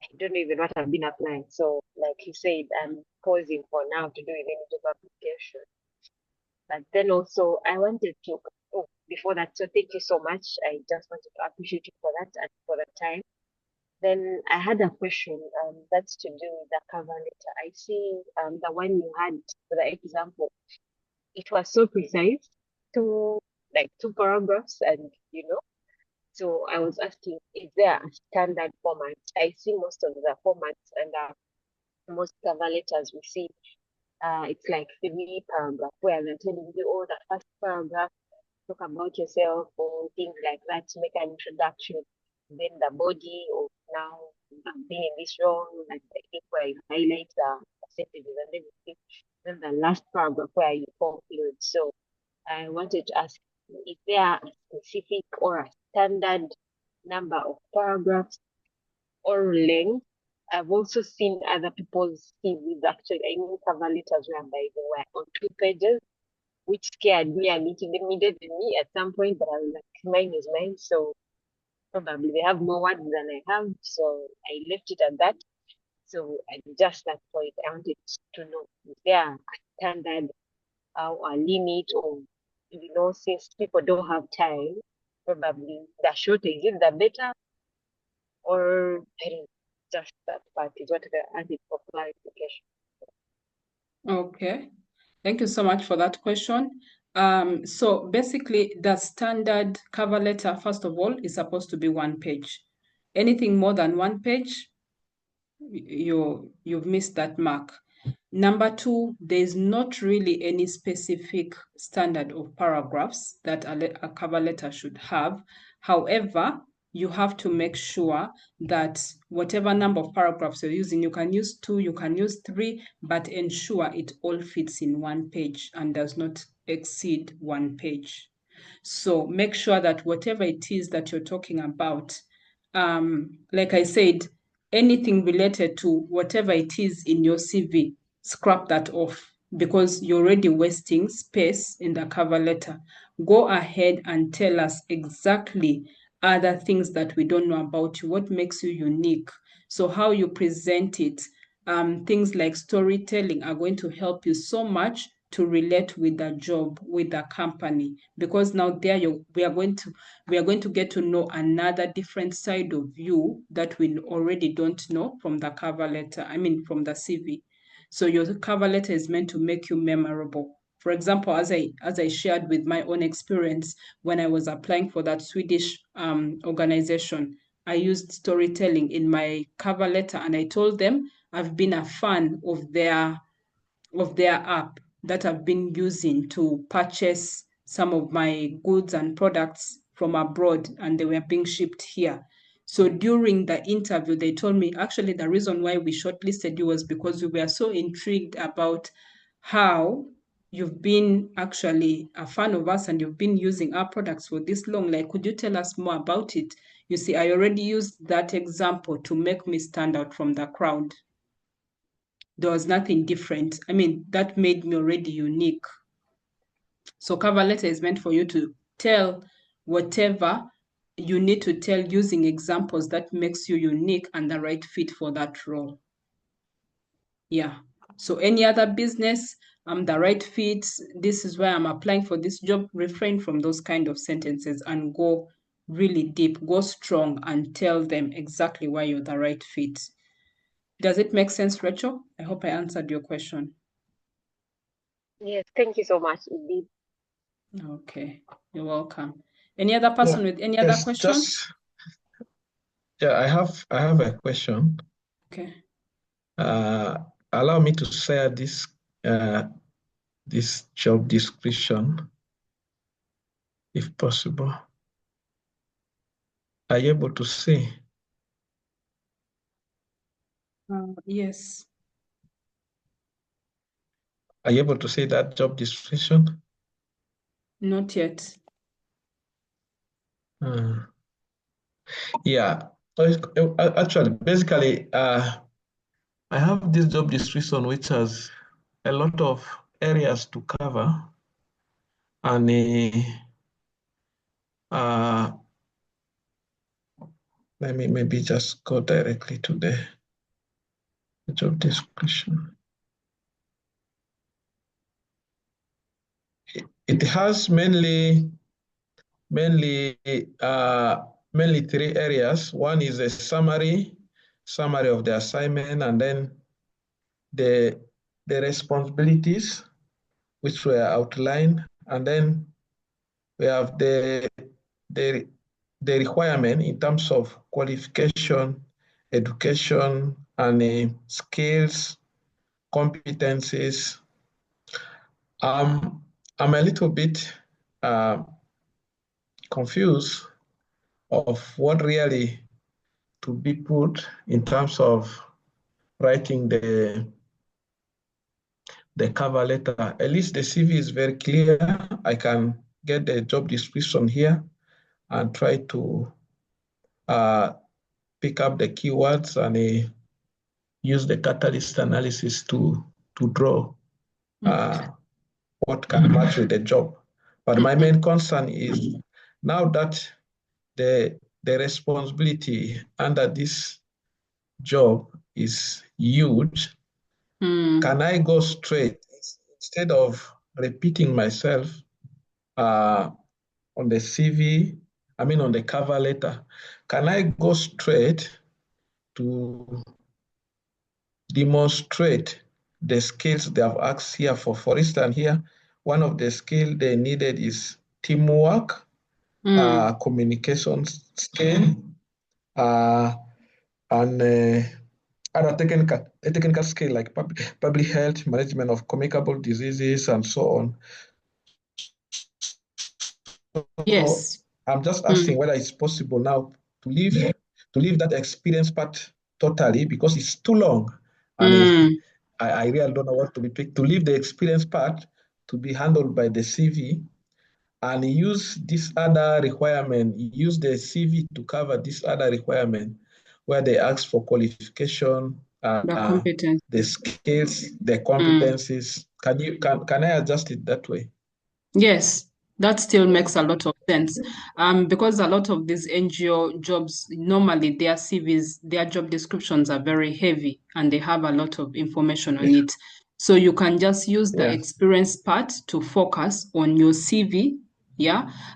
I don't know even what I've been applying. So like you said, I'm pausing for now to do any job application. But then also I wanted to, before that, so thank you so much. I just wanted to appreciate you for that and for the time. Then I had a question that's to do with the cover letter. I see the one you had for the example. It was so precise, two paragraphs, and so I was asking, is there a standard format? I see most of the formats and most cover letters we see, it's like 3 paragraph where they're telling you, oh, the first paragraph, talk about yourself or things like that, to make an introduction. Then the body of now being in this role, and I think where you highlight the percentages, and then the last paragraph where you conclude. So I wanted to ask, is there a specific or a standard number of paragraphs or length? I've also seen other people's CVs actually, I mean cover letters whereby they were on 2 pages, which scared me and it intimidated me at some point, but I was like, mine is mine, so probably they have more words than I have, so I left it at that. So at just that point, I wanted to know, is there a standard or a limit, or since people don't have time, probably the shorter is it the better, or I don't know, just that part is what I added for clarification. Okay. Thank you so much for that question. So basically, the standard cover letter, first of all, is supposed to be 1 page. Anything more than 1 page, you've missed that mark. Number two, there's not really any specific standard of paragraphs that a cover letter should have. However, you have to make sure that whatever number of paragraphs you're using, you can use 2, you can use 3, but ensure it all fits in 1 page and does not exceed 1 page. So make sure that whatever it is that you're talking about, like I said, anything related to whatever it is in your CV, scrap that off because you're already wasting space in the cover letter. Go ahead and tell us exactly other things that we don't know about you, what makes you unique. So how you present it, things like storytelling are going to help you so much to relate with the job, with the company, because now there we are going to get to know another different side of you that we already don't know from the cover letter, from the CV. So your cover letter is meant to make you memorable. For example, as I shared with my own experience when I was applying for that Swedish organization, I used storytelling in my cover letter, and I told them I've been a fan of their app that I've been using to purchase some of my goods and products from abroad, and they were being shipped here. So during the interview, they told me actually the reason why we shortlisted you was because we were so intrigued about how you've been actually a fan of us and you've been using our products for this long. Like, could you tell us more about it? You see, I already used that example to make me stand out from the crowd. There was nothing different. That made me already unique. So cover letter is meant for you to tell whatever you need to tell using examples that makes you unique and the right fit for that role. Yeah. So any other business, I'm the right fit, this is where I'm applying for this job, refrain from those kind of sentences and go really deep, go strong and tell them exactly why you're the right fit. Does it make sense, Rachel? I hope I answered your question. Yes, thank you so much indeed. Okay, you're welcome. Any other person with any other question? I have a question. Okay. Allow me to share this job description, if possible. Are you able to see? Yes. Are you able to see that job description? Not yet. Yeah. Actually, basically, I have this job description which has a lot of areas to cover, and let me maybe just go directly to the job description. It has mainly 3 areas. One is a summary of the assignment, and then the responsibilities which were outlined, and then we have the requirement in terms of qualification, education and skills, competencies. I'm a little bit confused of what really to be put in terms of writing the cover letter. At least the CV is very clear. I can get the job description here and try to pick up the keywords and use the catalyst analysis to draw what can match with the job. But my main concern is now that the responsibility under this job is huge, can I go straight instead of repeating myself on the CV, I mean on the cover letter, can I go straight to demonstrate the skills they have asked here for? For instance, here, one of the skills they needed is teamwork, communication skill, and other technical skill like public health, management of communicable diseases, and so on. Yes. So I'm just asking whether it's possible now to leave that experience part totally, because it's too long, and I really don't know what to be picked. To leave the experience part to be handled by the CV, and use this other requirement, use the CV to cover this other requirement where they ask for qualification, The competence. the skills, the competencies. Can I adjust it that way? Yes, that still makes a lot of sense. Because a lot of these NGO jobs, normally their CVs, their job descriptions are very heavy and they have a lot of information on it. So you can just use the experience part to focus on your CV,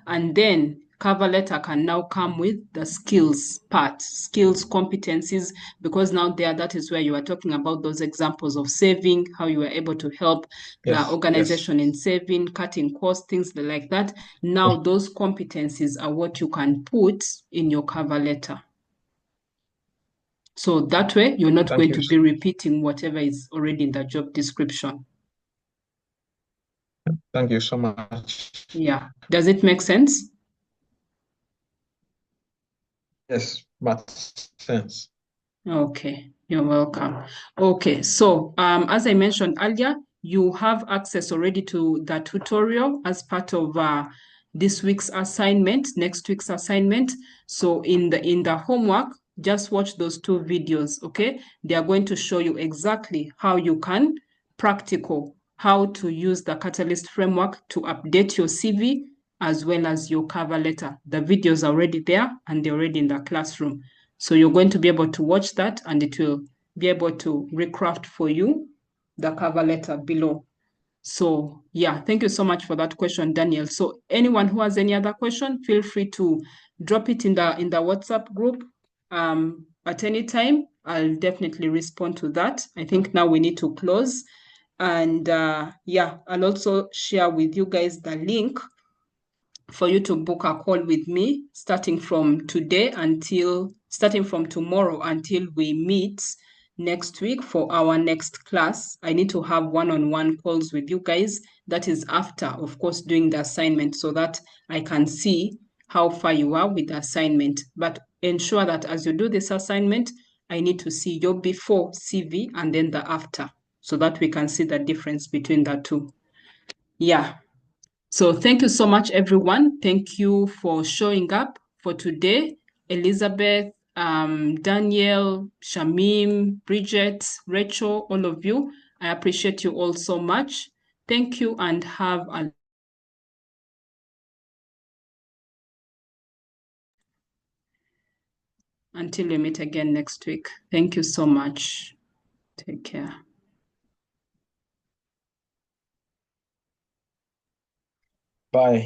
and then cover letter can now come with the skills part, skills, competencies, because now that is where you are talking about those examples of saving, how you were able to help the organization in saving, cutting costs, things like that. Now those competencies are what you can put in your cover letter. So that way you're not going to be repeating whatever is already in the job description. Thank you so much. Yeah. Does it make sense? Yes, makes sense. Okay, you're welcome. Okay, so as I mentioned earlier, you have access already to the tutorial as part of this week's assignment, next week's assignment. So in the homework, just watch those 2 videos, okay? They are going to show you exactly how you can how to use the Catalyst framework to update your CV as well as your cover letter. The videos are already there and they're already in the classroom. So you're going to be able to watch that and it will be able to recraft for you the cover letter below. So yeah, thank you so much for that question, Daniel. So anyone who has any other question, feel free to drop it in the WhatsApp group at any time. I'll definitely respond to that. I think now we need to close. And yeah, I'll also share with you guys the link for you to book a call with me starting from tomorrow until we meet next week for our next class. I need to have one-on-one calls with you guys. That is after, of course, doing the assignment so that I can see how far you are with the assignment. But ensure that as you do this assignment, I need to see your before CV and then the after so that we can see the difference between the two. Yeah. So thank you so much, everyone. Thank you for showing up for today. Elizabeth, Daniel, Shamim, Bridget, Rachel, all of you. I appreciate you all so much. Thank you and have a until we meet again next week. Thank you so much. Take care. Bye.